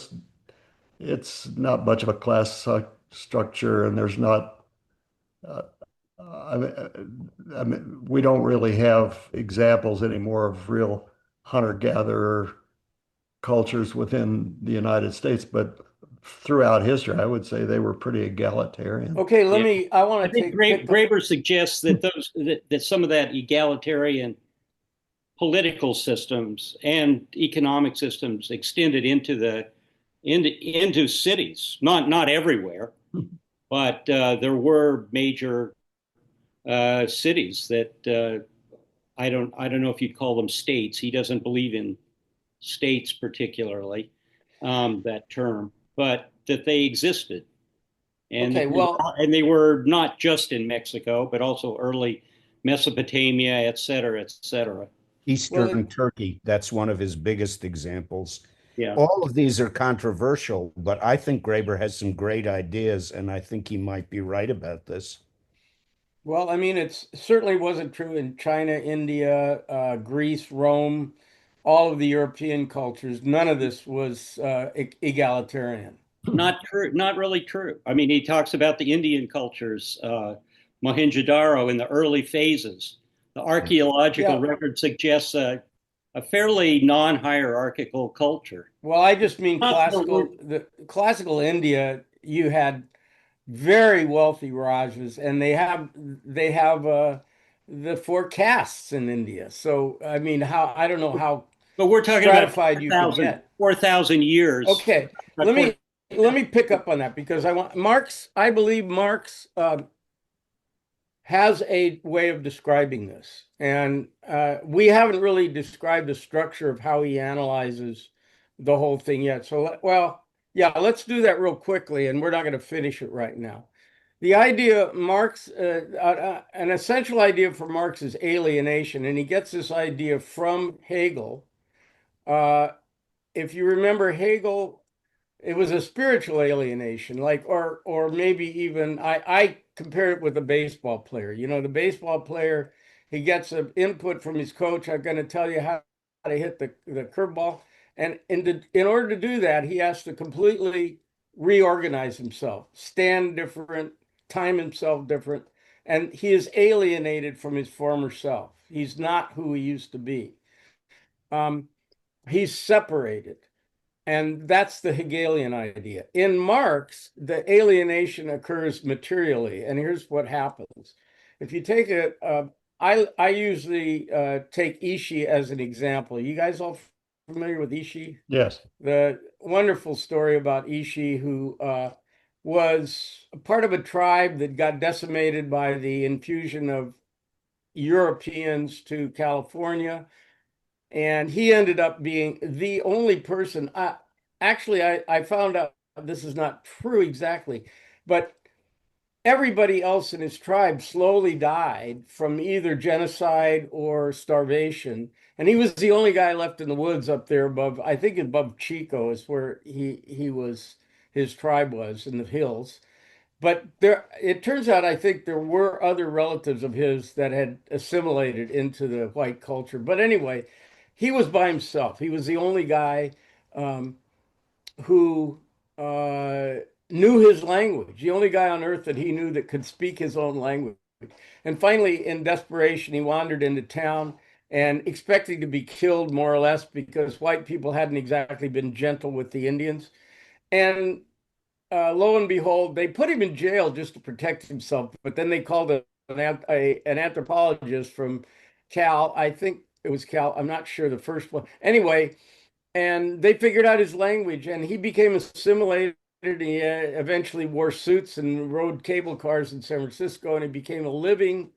it's not much of a class structure, and there's not, uh, we don't really have examples anymore of real hunter-gatherer cultures within the United States, but throughout history, I would say they were pretty egalitarian. Okay, Yeah. I want I to think pick up. Graeber suggests that that some of that egalitarian political systems and economic systems extended into cities. Not everywhere, but there were major cities that I don't know if you'd call them states. He doesn't believe in states particularly, that term, but that they existed. And Okay, well, and they were not just in Mexico, but also early Mesopotamia, et cetera, et cetera. Eastern Turkey. That's one of his biggest examples. Yeah. All of these are controversial, but I think Graeber has some great ideas, and I think he might be right about this. well, I mean, it certainly wasn't true in China, India, Greece, Rome, all of the European cultures. None of this was egalitarian. Not true, not really true. I mean, he talks about the Indian cultures, Mohenjo-daro in the early phases. The archaeological Yeah. record suggests a fairly non-hierarchical culture. Well, I just mean Not the- the classical India, you had very wealthy Rajas, and they have the four castes in India. So I mean, how I don't know how But we're talking about stratified you could get. 4,000 years. Okay, let me let me pick up on that because I want Marx. I believe Marx has a way of describing this, and we haven't really described the structure of how he analyzes the whole thing yet. So, well, yeah, let's do that real quickly, and we're not going to finish it right now. The idea, Marx, an essential idea for Marx is alienation, and he gets this idea from Hegel. If you remember Hegel, it was a spiritual alienation, like, or maybe even I compare it with a baseball player. The baseball player, he gets an input from his coach. I'm going to tell you how to hit the curveball, and in order to do that, he has to completely reorganize himself, stand different, time himself different, and he is alienated from his former self. He's not who he used to be. He's separated. And that's the Hegelian idea. In Marx, the alienation occurs materially. And here's what happens. If you take I usually take Ishi as an example. You guys all familiar with Ishi? Yes. The wonderful story about Ishi, who was a part of a tribe that got decimated by the infusion of Europeans to California, and he ended up being the only person. I found out this is not true exactly, but everybody else in his tribe slowly died from either genocide or starvation, and he was the only guy left in the woods up there above, I think above Chico is where he was his tribe was in the hills. But it turns out, I think there were other relatives of his that had assimilated into the white culture. But anyway, he was by himself. He was the only guy um, who uh, knew his language, the only guy on earth that he knew that could speak his own language. And finally, in desperation, he wandered into town and expecting to be killed more or less because white people hadn't exactly been gentle with the Indians. And lo and behold, they put him in jail just to protect himself. But then they called an anthropologist from Cal. I think it was Cal. I'm not sure the first one. Anyway, and they figured out his language, and he became assimilated. He eventually wore suits and rode cable cars in San Francisco, and he became a living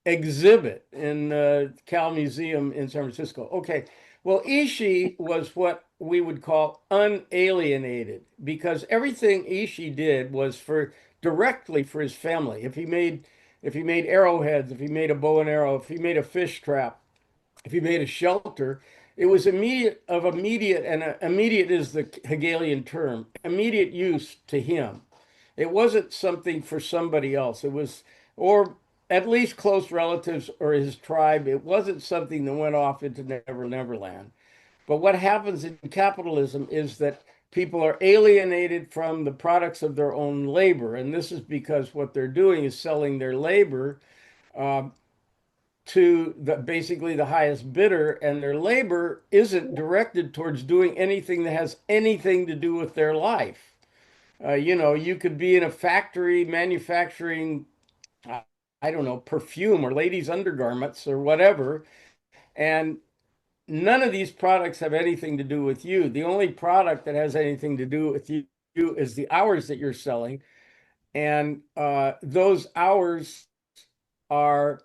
exhibit in Cal Museum in San Francisco. Okay, well, Ishii was what we would call unalienated because everything Ishii did was for directly for his family. If he made arrowheads, if he made a bow and arrow, if he made a fish trap, if he made a shelter, it was immediate, and immediate is the Hegelian term, immediate use to him. It wasn't something for somebody else. It was, or at least close relatives or his tribe. It wasn't something that went off into Never Land. But what happens in capitalism is that people are alienated from the products of their own labor. And this is because what they're doing is selling their labor uh, to basically the highest bidder, and their labor isn't directed towards doing anything that has anything to do with their life. You could be in a factory manufacturing, uh, I don't know, perfume or ladies' undergarments or whatever, and none of these products have anything to do with you. The only product that has anything to do with you is the hours that you're selling, and those hours are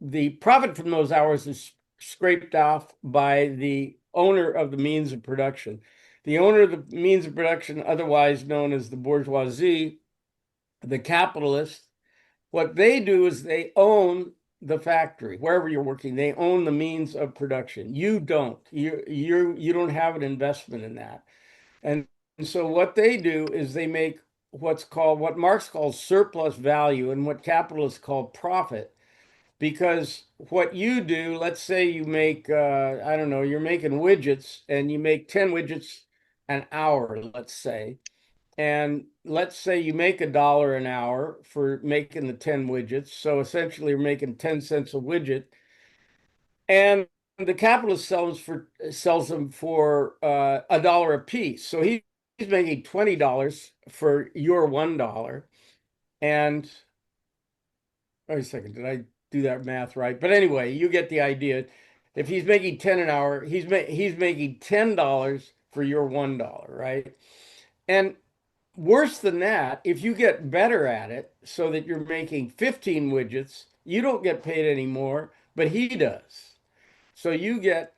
the profit from those hours is scraped off by the owner of the means of production. The owner of the means of production, otherwise known as the bourgeoisie, the capitalists, what they do is they own the factory wherever you're working. They own the means of production. You don't. You don't have an investment in that. And so what they do is they make what Marx calls surplus value and what capitalists call profit. Because what you do, let's say you make, I don't know, you're making widgets and you make 10 widgets an hour, let's say. And let's say you make $1 an hour for making the 10 widgets. So essentially, you're making 10 cents a widget. And the capitalist sells them for $1 a piece. So he's making $20 for your $1. And wait a second, did I do that math right? But anyway, you get the idea. If he's making 10 an hour, he's making $10 for your $1, right? And worse than that, if you get better at it so that you're making 15 widgets, you don't get paid anymore, but he does. So you get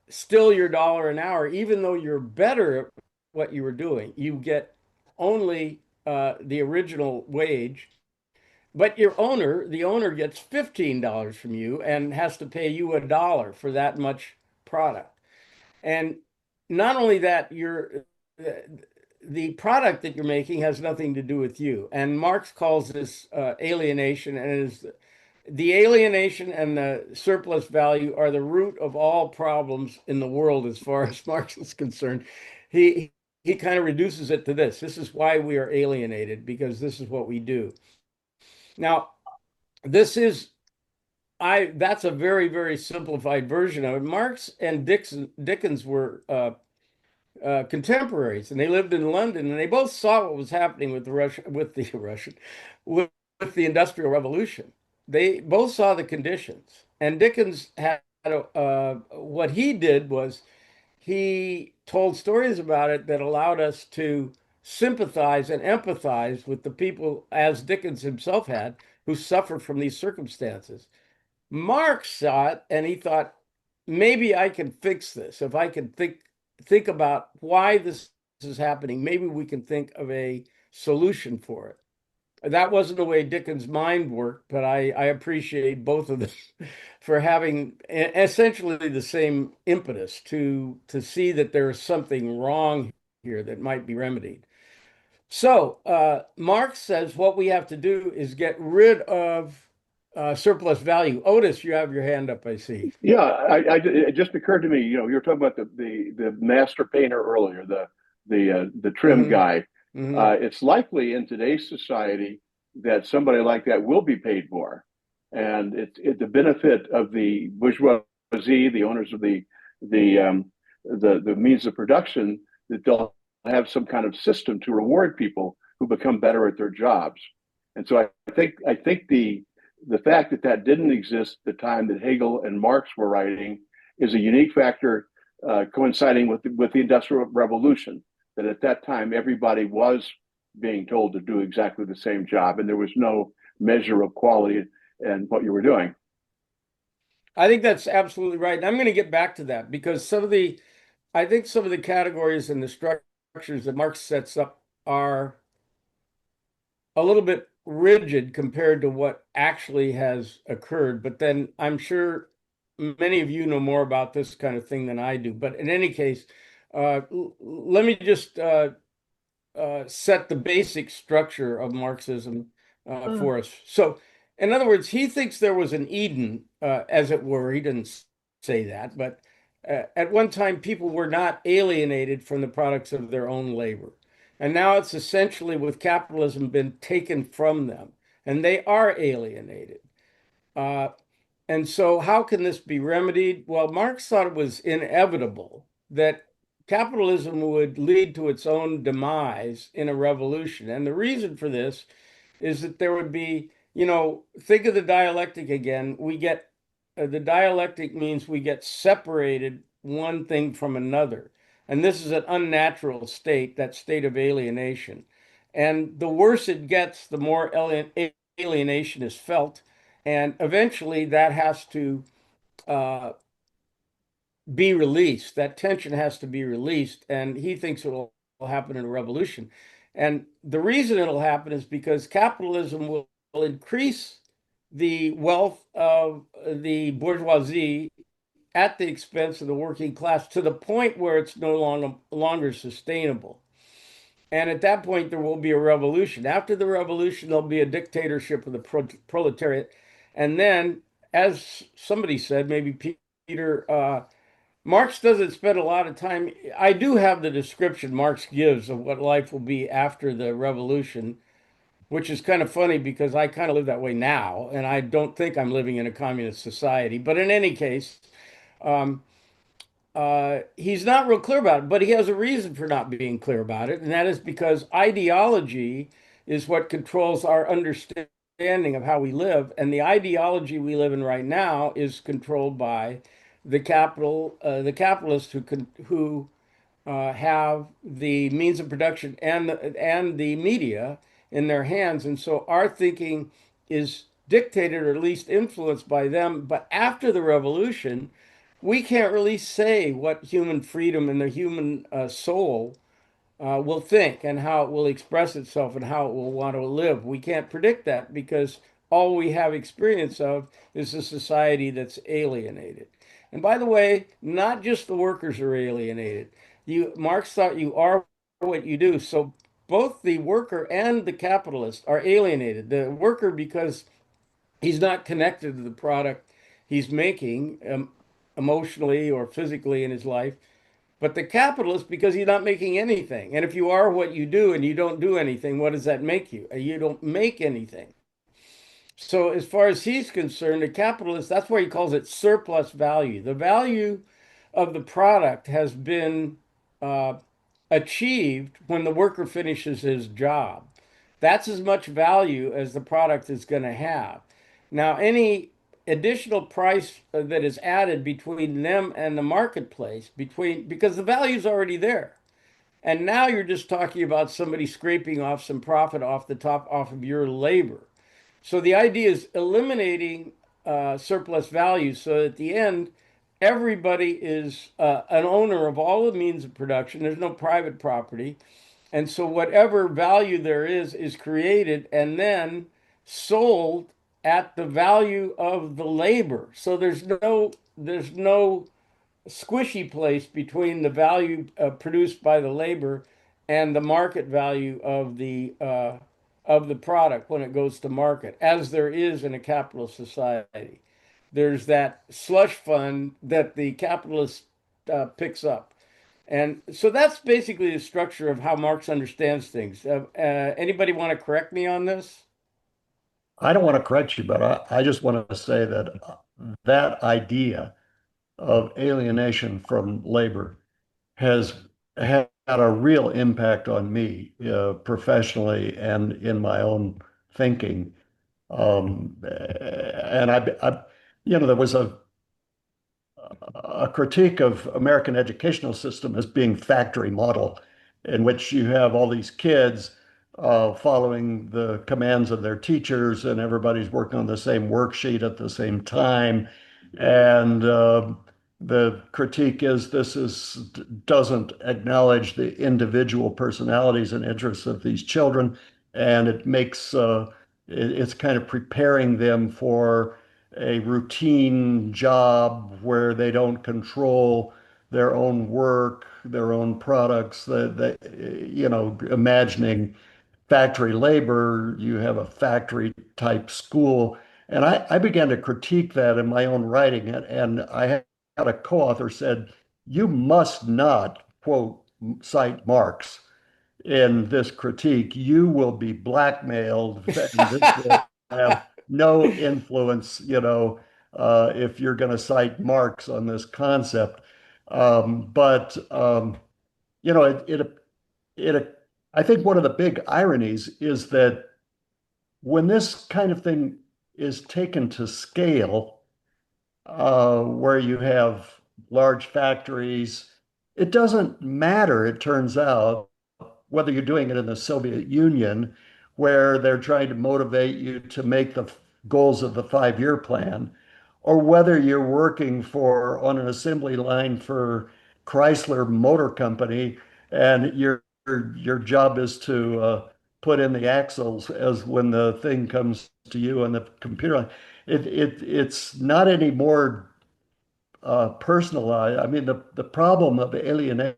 still your dollar an hour, even though you're better at what you were doing. You get only the original wage, but the owner gets $15 from you and has to pay you $1 for that much product. And not only that, the product that you're making has nothing to do with you. And Marx calls this alienation, and it is the alienation and the surplus value are the root of all problems in the world as far as Marx is concerned. He kind of reduces it to this. This is why we are alienated, because this is what we do. Now, this is that's a very, very simplified version of it. Marx and Dickens were contemporaries, and they lived in London, and they both saw what was happening with with the Industrial Revolution. They both saw the conditions, and Dickens had what he did was he told stories about it that allowed us to sympathize and empathize with the people, as Dickens himself had, who suffered from these circumstances. Marx saw it and he thought, maybe I can fix this. If I can think about why this is happening, maybe we can think of a solution for it. That wasn't the way Dickens' mind worked, but I appreciate both of them for having essentially the same impetus to see that there is something wrong here that might be remedied. So Marx says what we have to do is get rid of surplus value. Otis, you have your hand up, I see. Yeah, it just occurred to me. You know, you were talking about the master painter earlier, the trim Hmm. guy. Hmm. It's likely in today's society that somebody like that will be paid more, and it's the benefit of the bourgeoisie, the owners of the the means of production, that they'll have some kind of system to reward people who become better at their jobs. And so I think the fact that that didn't exist at the time that Hegel and Marx were writing is a unique factor, coinciding with the Industrial Revolution. That at that time everybody was being told to do exactly the same job, and there was no measure of quality in what you were doing. I think that's absolutely right. And I'm going to get back to that because I think some of the categories and the structures that Marx sets up are a little bit rigid compared to what actually has occurred. But then I'm sure many of you know more about this kind of thing than I do. But in any case, let me just set the basic structure of Marxism Uh, for us. So, in other words, he thinks there was an Eden, as it were. He didn't say that, but at one time, people were not alienated from the products of their own labor. And now it's essentially, with capitalism, been taken from them, and they are alienated. Uh, and so, how can this be remedied? Well, Marx thought it was inevitable that capitalism would lead to its own demise in a revolution. And the reason for this is that there would be, think of the dialectic again. The dialectic means we get separated one thing from another. And this is an unnatural state, that state of alienation. And the worse it gets, the more alienation is felt. And eventually that has to uh, be released. That tension has to be released. And he thinks will happen in a revolution. And the reason it'll happen is because capitalism will increase the wealth of the bourgeoisie at the expense of the working class to the point where it's no longer sustainable. And at that point, there will be a revolution. After the revolution, there'll be a dictatorship of the proletariat. And then, as somebody said, maybe Peter, Marx doesn't spend a lot of time. I do have the description Marx gives of what life will be after the revolution, which is kind of funny because I kind of live that way now, and I don't think I'm living in a communist society. But in any case, um, he's not real clear about it, but he has a reason for not being clear about it, and that is because ideology is what controls our understanding of how we live, and the ideology we live in right now is controlled by the capitalists who have the means of production and the media in their hands, and so our thinking is dictated or at least influenced by them. But after the revolution, we can't really say what human freedom and the human soul will think and how it will express itself and how it will want to live. We can't predict that because all we have experience of is a society that's alienated. And by the way, not just the workers are alienated. Marx thought you are what you do. So both the worker and the capitalist are alienated. The worker because he's not connected to the product he's making emotionally or physically in his life, but the capitalist because he's not making anything. And if you are what you do and you don't do anything, what does that make you? You don't make anything. So as far as he's concerned, the capitalist, that's why he calls it surplus value. The value of the product has been uh, achieved when the worker finishes his job. That's as much value as the product is going to have. Now, any additional price that is added between them and the marketplace, because the value is already there. And now you're just talking about somebody scraping off some profit off the top off of your labor. So the idea is eliminating surplus value so at the end, everybody is an owner of all the means of production. There's no private property. And so whatever value there is created and then sold at the value of the labor. So there's no squishy place between the value produced by the labor and the market value of the product when it goes to market, as there is in a capitalist society. There's that slush fund that the capitalist picks up. And so that's basically the structure of how Marx understands things. Anybody want to correct me on this? I don't want to correct you, but I just want to say that that idea of alienation from labor has had a real impact on me professionally and in my own thinking. And there was a critique of American educational system as being factory model, in which you have all these kids following the commands of their teachers, and everybody's working on the same worksheet at the same time. And the critique is doesn't acknowledge the individual personalities and interests of these children, and it makes it's kind of preparing them for a routine job where they don't control their own work, their own products, imagining factory labor, you have a factory type school. And I began to critique that in my own writing. And I had a co-author said, you must not, quote, cite Marx in this critique. You will be blackmailed, and this will have no influence, if you're going to cite Marx on this concept. But you know, it I think one of the big ironies is that when this kind of thing is taken to scale, where you have large factories, it doesn't matter, it turns out, whether you're doing it in the Soviet Union, where they're trying to motivate you to make the goals of the 5-year plan, or whether you're working for on an assembly line for Chrysler Motor Company and your job is to put in the axles as when the thing comes to you on the computer. It's not any more personalized. I mean, the problem of alienation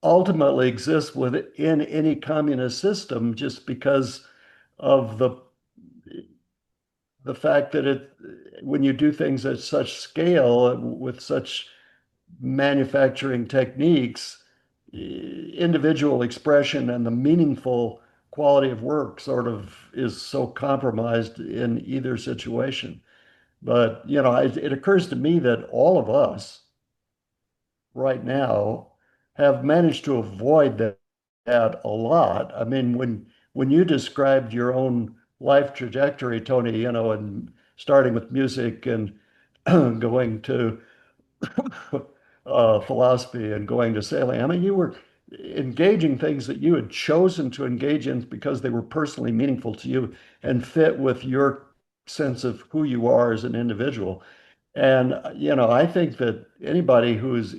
ultimately exists within any communist system just because of the fact that when you do things at such scale with such manufacturing techniques, individual expression and the meaningful quality of work sort of is so compromised in either situation. But, it occurs to me that all of us right now have managed to avoid that a lot. I mean, when you described your own life trajectory, Tony, and starting with music and going to philosophy and going to sailing. I mean, you were engaging things that you had chosen to engage in because they were personally meaningful to you and fit with your sense of who you are as an individual. And, I think that anybody who's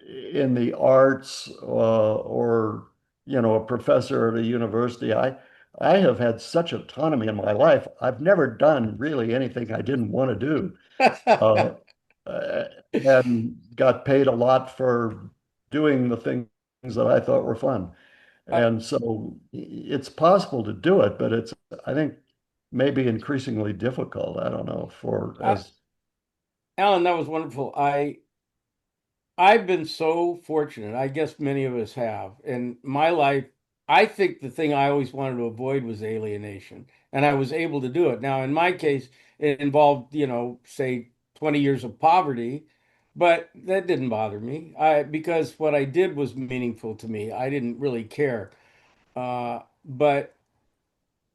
in the arts or, a professor at a university, I have had such autonomy in my life. I've never done really anything I didn't want to do. Uh, uh, and got paid a lot for doing the things that I thought were fun. I, And so it's possible to do it, but I think, maybe increasingly difficult. I don't know, for I, as Alan, that was wonderful. I've been so fortunate. I guess many of us have. In my life, I think the thing I always wanted to avoid was alienation, and I was able to do it. Now, in my case, it involved, say 20 years of poverty, but that didn't bother me. Because what I did was meaningful to me. I didn't really care. But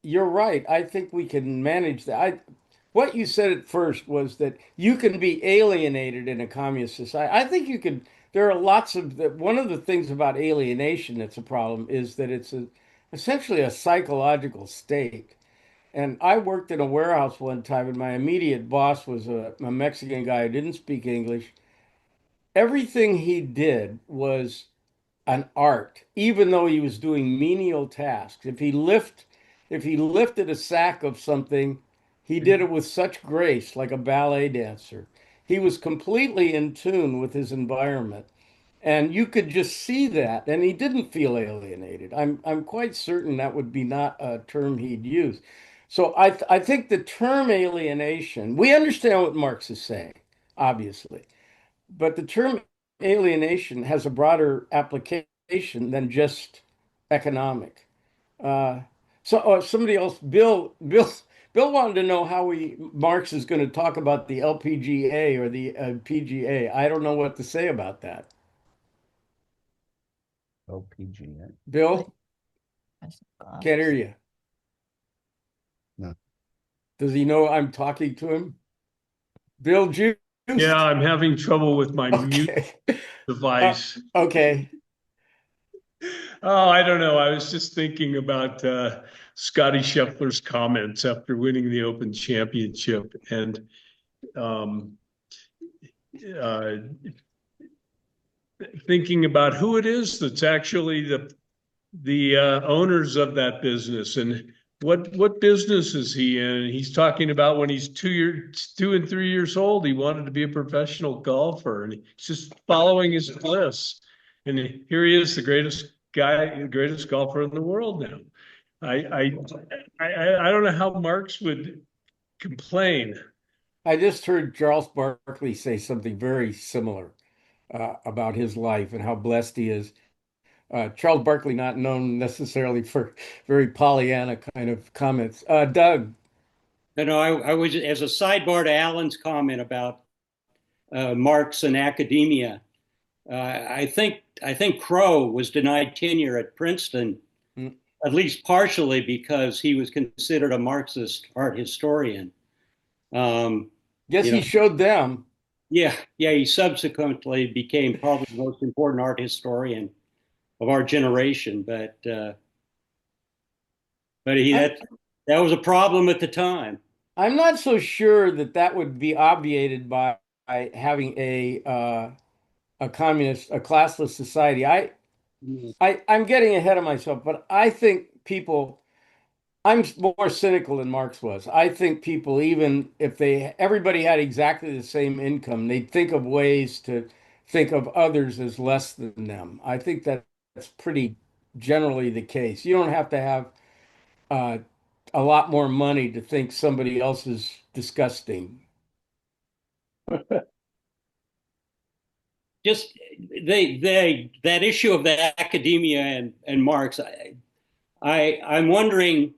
you're right. I think we can manage that. What you said at first was that you can be alienated in a communist society. I think you can. There are lots of one of the things about alienation that's a problem is that essentially a psychological state. And I worked in a warehouse one time, and my immediate boss was a Mexican guy who didn't speak English. Everything he did was an art, even though he was doing menial tasks. If he lifted a sack of something, he did it with such grace, like a ballet dancer. He was completely in tune with his environment. And you could just see that, and he didn't feel alienated. I'm quite certain that would be not a term he'd use. So I think the term alienation, we understand what Marx is saying, obviously, but the term alienation has a broader application than just economic. Uh, somebody else, Bill wanted to know how Marx is going to talk about the LPGA or the PGA. I don't know what to say about that. LPGA. Bill, can't hear you. No. Does he know I'm talking to him? Bill Juice? Yeah, I'm having trouble with my mute Okay. device. Okay. Oh, I don't know. I was just thinking about Scotty Scheffler's comments after winning the Open Championship and um, uh, thinking about who it is that's actually the owners of that business and what business is he in? He's talking about when he's 2 and 3 years old, he wanted to be a professional golfer, and he's just following his bliss. And here he is, the greatest guy, the greatest golfer in the world now. I I don't know how Marx would complain. I just heard Charles Barkley say something very similar about his life and how blessed he is. Charles Barkley, not known necessarily for very Pollyanna kind of comments. Doug, I was, as a sidebar to Alan's comment about Marx and academia. I think Crow was denied tenure at Princeton, mm, at least partially because he was considered a Marxist art historian. guess You he know, showed them. yeah. He subsequently became probably the most important art historian of our generation, but I, that was a problem at the time. I'm not so sure that that would be obviated by having a communist, a classless society. I'm getting ahead of myself, but I think people, I'm more cynical than Marx was. I think people, even if everybody had exactly the same income, they'd think of ways to think of others as less than them. I think that's pretty generally the case. You don't have to have uh, a lot more money to think somebody else is disgusting. Just they that issue of the academia and Marx. I'm wondering,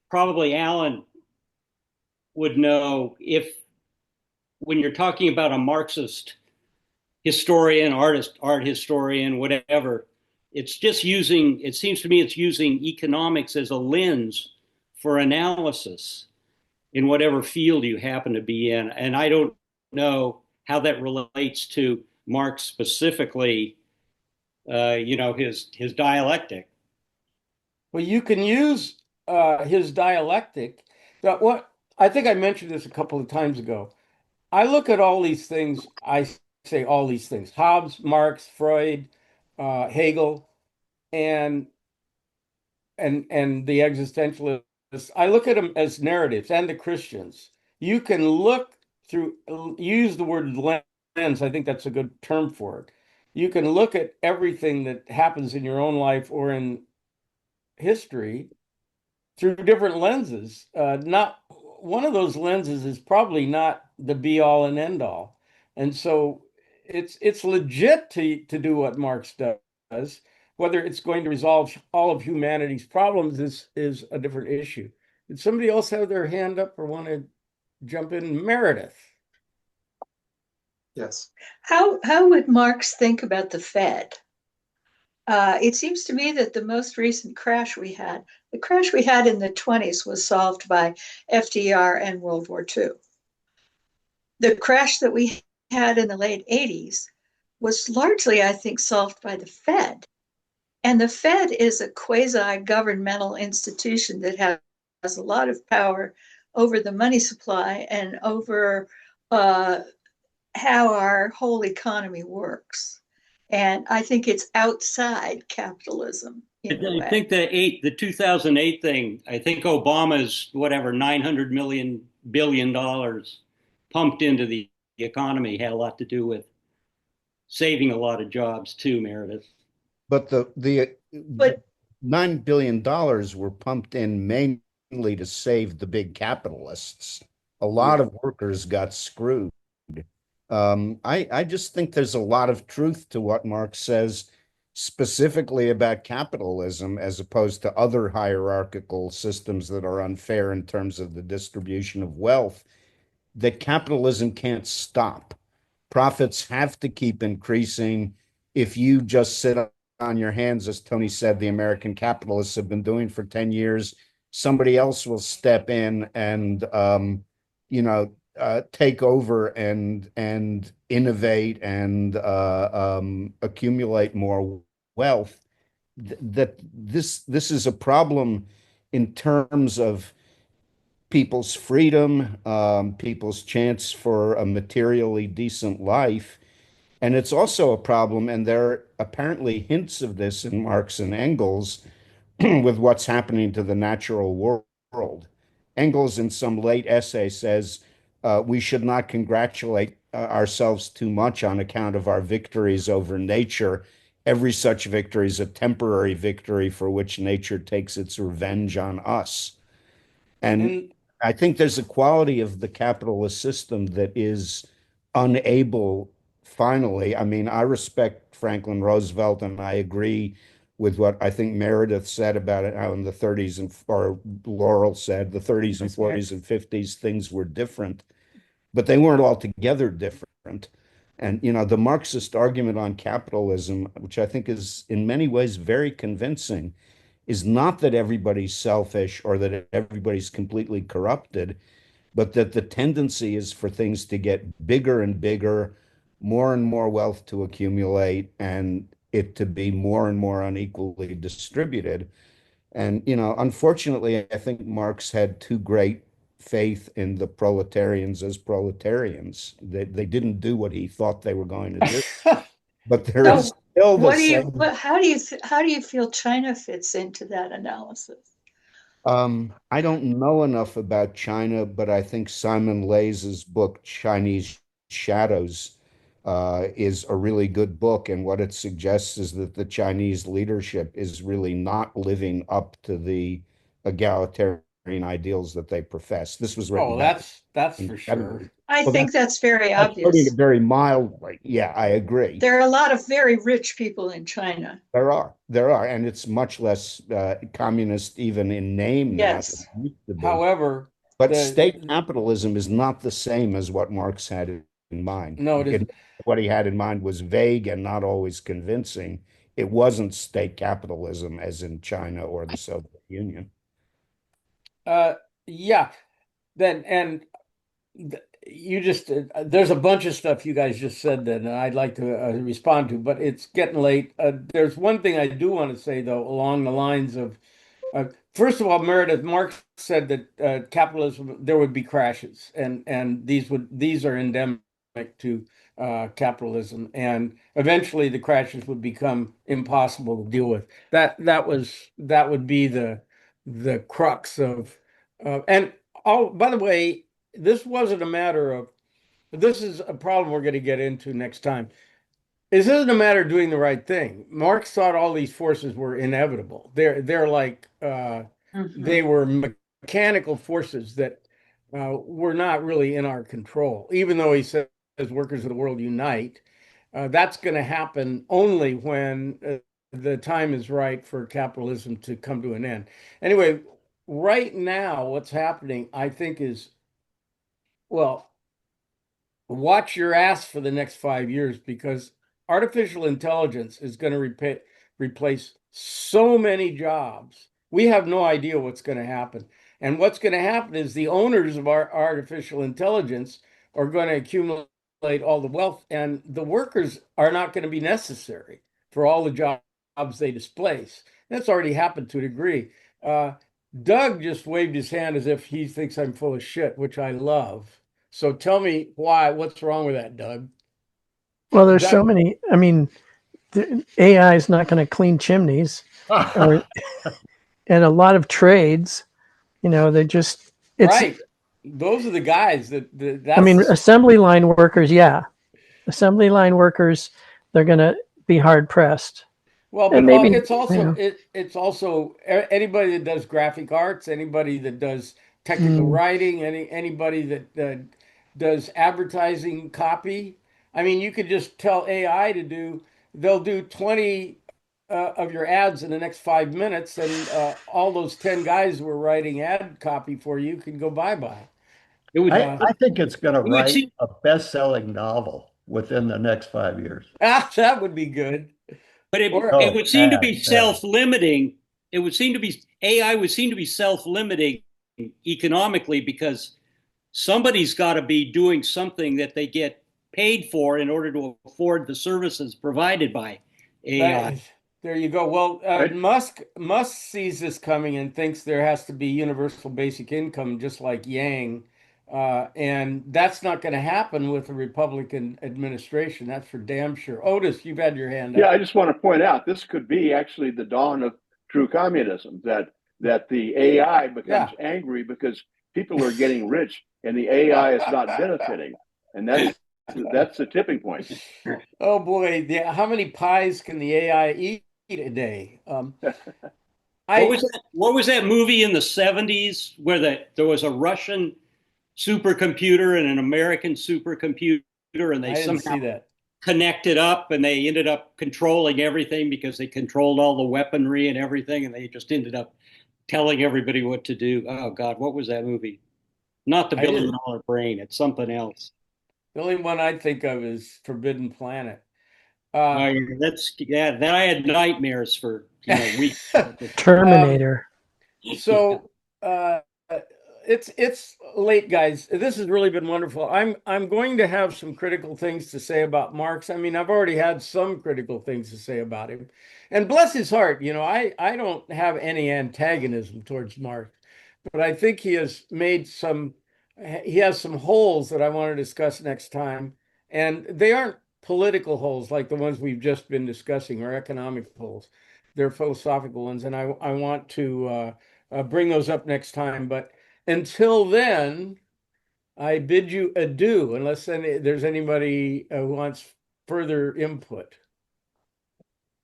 probably Alan would know, if when you're talking about a Marxist historian, art historian, whatever, it's just using, it seems to me it's using economics as a lens for analysis in whatever field you happen to be in. And I don't know how that relates to Marx specifically, his dialectic. Well, you can use his dialectic. But what I think I mentioned this a couple of times ago. I look at all these things. I say all these things: Hobbes, Marx, Freud, Hegel, and and the existentialists. I look at them as narratives, and the Christians. You can look through, use the word lens. I think that's a good term for it. You can look at everything that happens in your own life or in history through different lenses. Not one of those lenses is probably not the be all and end all. And so it's legit to do what Marx does. Whether it's going to resolve all of humanity's problems is a different issue. Did somebody else have their hand up or want to jump in? Meredith. Yes. How would Marx think about the Fed? It seems to me that the most recent crash we had, the crash we had in the 20s, was solved by FDR and World War II. The crash that we had in the late 80s was largely, I think, solved by the Fed. And the Fed is a quasi-governmental institution that has a lot of power over the money supply and over how our whole economy works. And I think it's outside capitalism in a I way. think the 2008 thing, I think Obama's whatever $900 billion pumped into the economy had a lot to do with saving a lot of jobs too, Meredith. But the But $9 billion were pumped in mainly to save the big capitalists. A lot Yeah. of workers got screwed. I just think there's a lot of truth to what Marx says specifically about capitalism as opposed to other hierarchical systems that are unfair in terms of the distribution of wealth, that capitalism can't stop. Profits have to keep increasing. If you just sit on your hands, as Tony said, the American capitalists have been doing for 10 years, somebody else will step in and, take over and innovate and accumulate more wealth. That this is a problem in terms of people's freedom, people's chance for a materially decent life. And it's also a problem, and there are apparently hints of this in Marx and Engels with what's happening to the natural world. Engels, in some late essay, says we should not congratulate ourselves too much on account of our victories over nature. Every such victory is a temporary victory for which nature takes its revenge on us. And And I think there's a quality of the capitalist system that is unable, finally. I mean, I respect Franklin Roosevelt and I agree with what I think Meredith said about it, how in the 30s or Laurel said, the 30s and 40s and 50s, things were different, but they weren't altogether different. And, the Marxist argument on capitalism, which I think is in many ways very convincing, is not that everybody's selfish or that everybody's completely corrupted, but that the tendency is for things to get bigger and bigger, more and more wealth to accumulate, and it to be more and more unequally distributed. And, unfortunately, I think Marx had too great faith in the proletarians as proletarians. They didn't do what he thought they were going to do. But there is so still the what do you, same. how do you feel China fits into that analysis? I don't know enough about China, but I think Simon Leys's book, Chinese Shadows, is a really good book. And what it suggests is that the Chinese leadership is really not living up to the egalitarian ideals that they profess. This was written oh, back that's in for the sure. 70s. I Well, think that's very that's putting it obvious. very mildly. Yeah, I agree. There are a lot of very rich people in China. There are, and it's much less communist even in name now than Yes. it used to be. However, But state the capitalism is not the same as what Marx had in mind. no, it isn't. What he had in mind was vague and not always convincing. It wasn't state capitalism as in China or the Soviet Union. Uh, yeah. Then and you just there's a bunch of stuff you guys just said that I'd like to respond to, but it's getting late. There's one thing I do want to say though, along the lines of first of all, Meredith Marx said that capitalism there would be crashes, and these are endemic to capitalism, and eventually the crashes would become impossible to deal with. That would be the crux of and oh, by the way, this wasn't a matter of this is a problem we're going to get into next time. This isn't a matter of doing the right thing. Marx thought all these forces were inevitable. They're like they Mhm. were mechanical forces that were not really in our control. Even though he says workers of the world unite, that's going to happen only when the time is right for capitalism to come to an end. Anyway, right now, what's happening, I think, is well, watch your ass for the next 5 years because artificial intelligence is going to replace so many jobs. We have no idea what's going to happen. And what's going to happen is the owners of our artificial intelligence are going to accumulate all the wealth, and the workers are not going to be necessary for all the jobs they displace. That's already happened to a degree. Uh, Doug just waved his hand as if he thinks I'm full of shit, which I love. So tell me why, what's wrong with that, Doug? Well, there's so Doug, many. I mean, the AI is not going to clean chimneys, or and a lot of trades. They're just. It's. right. Those are the guys I that's mean, the assembly line workers. Yeah, assembly line workers. they're going to be hard pressed. Well, And but maybe, it's also yeah. it's also anybody that does graphic arts, anybody that does technical writing, anybody that does advertising copy. I mean, you could just tell AI to do. They'll do 20 of your ads in the next 5 minutes, and all those 10 guys who were writing ad copy for you can go bye bye. It would, I, Uh, I think it's going to it would write seem, a best-selling novel within the next 5 years. that would be good. but Or it Oh, would seem to be bad, bad. self-limiting. It would seem to be AI would seem to be self-limiting economically because somebody's got to be doing something that they get paid for in order to afford the services provided by AI. that, there you go. Well, I, Musk sees this coming and thinks there has to be universal basic income, just like Yang, and that's not going to happen with a Republican administration. That's for damn sure. Otis, you've had your hand yeah, up. I just want to point out this could be actually the dawn of true communism. That the AI becomes Yeah. angry because people are getting rich and the AI is not benefiting, and that's the tipping point. Oh boy, how many pies can the AI eat a day? I What was that movie in the 70s where there was a Russian supercomputer and an American supercomputer and they I didn't somehow see that. connected up and they ended up controlling everything because they controlled all the weaponry and everything and they just ended up telling everybody what to do. Oh God, what was that movie? Not the I billion didn't. dollar brain, it's something else. The only one I think of is Forbidden Planet. Uh, Yeah, then I had nightmares for weeks. um, Terminator. so uh, it's late, guys. This has really been wonderful. I'm going to have some critical things to say about Marx. I mean, I've already had some critical things to say about him, and bless his heart, I don't have any antagonism towards Marx, but I think he has some holes that I want to discuss next time, and they aren't political holes like the ones we've just been discussing or economic holes. They're philosophical ones, and I want to bring those up next time. But until then, I bid you adieu, unless there's anybody who wants further input.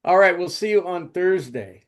All right, we'll see you on Thursday.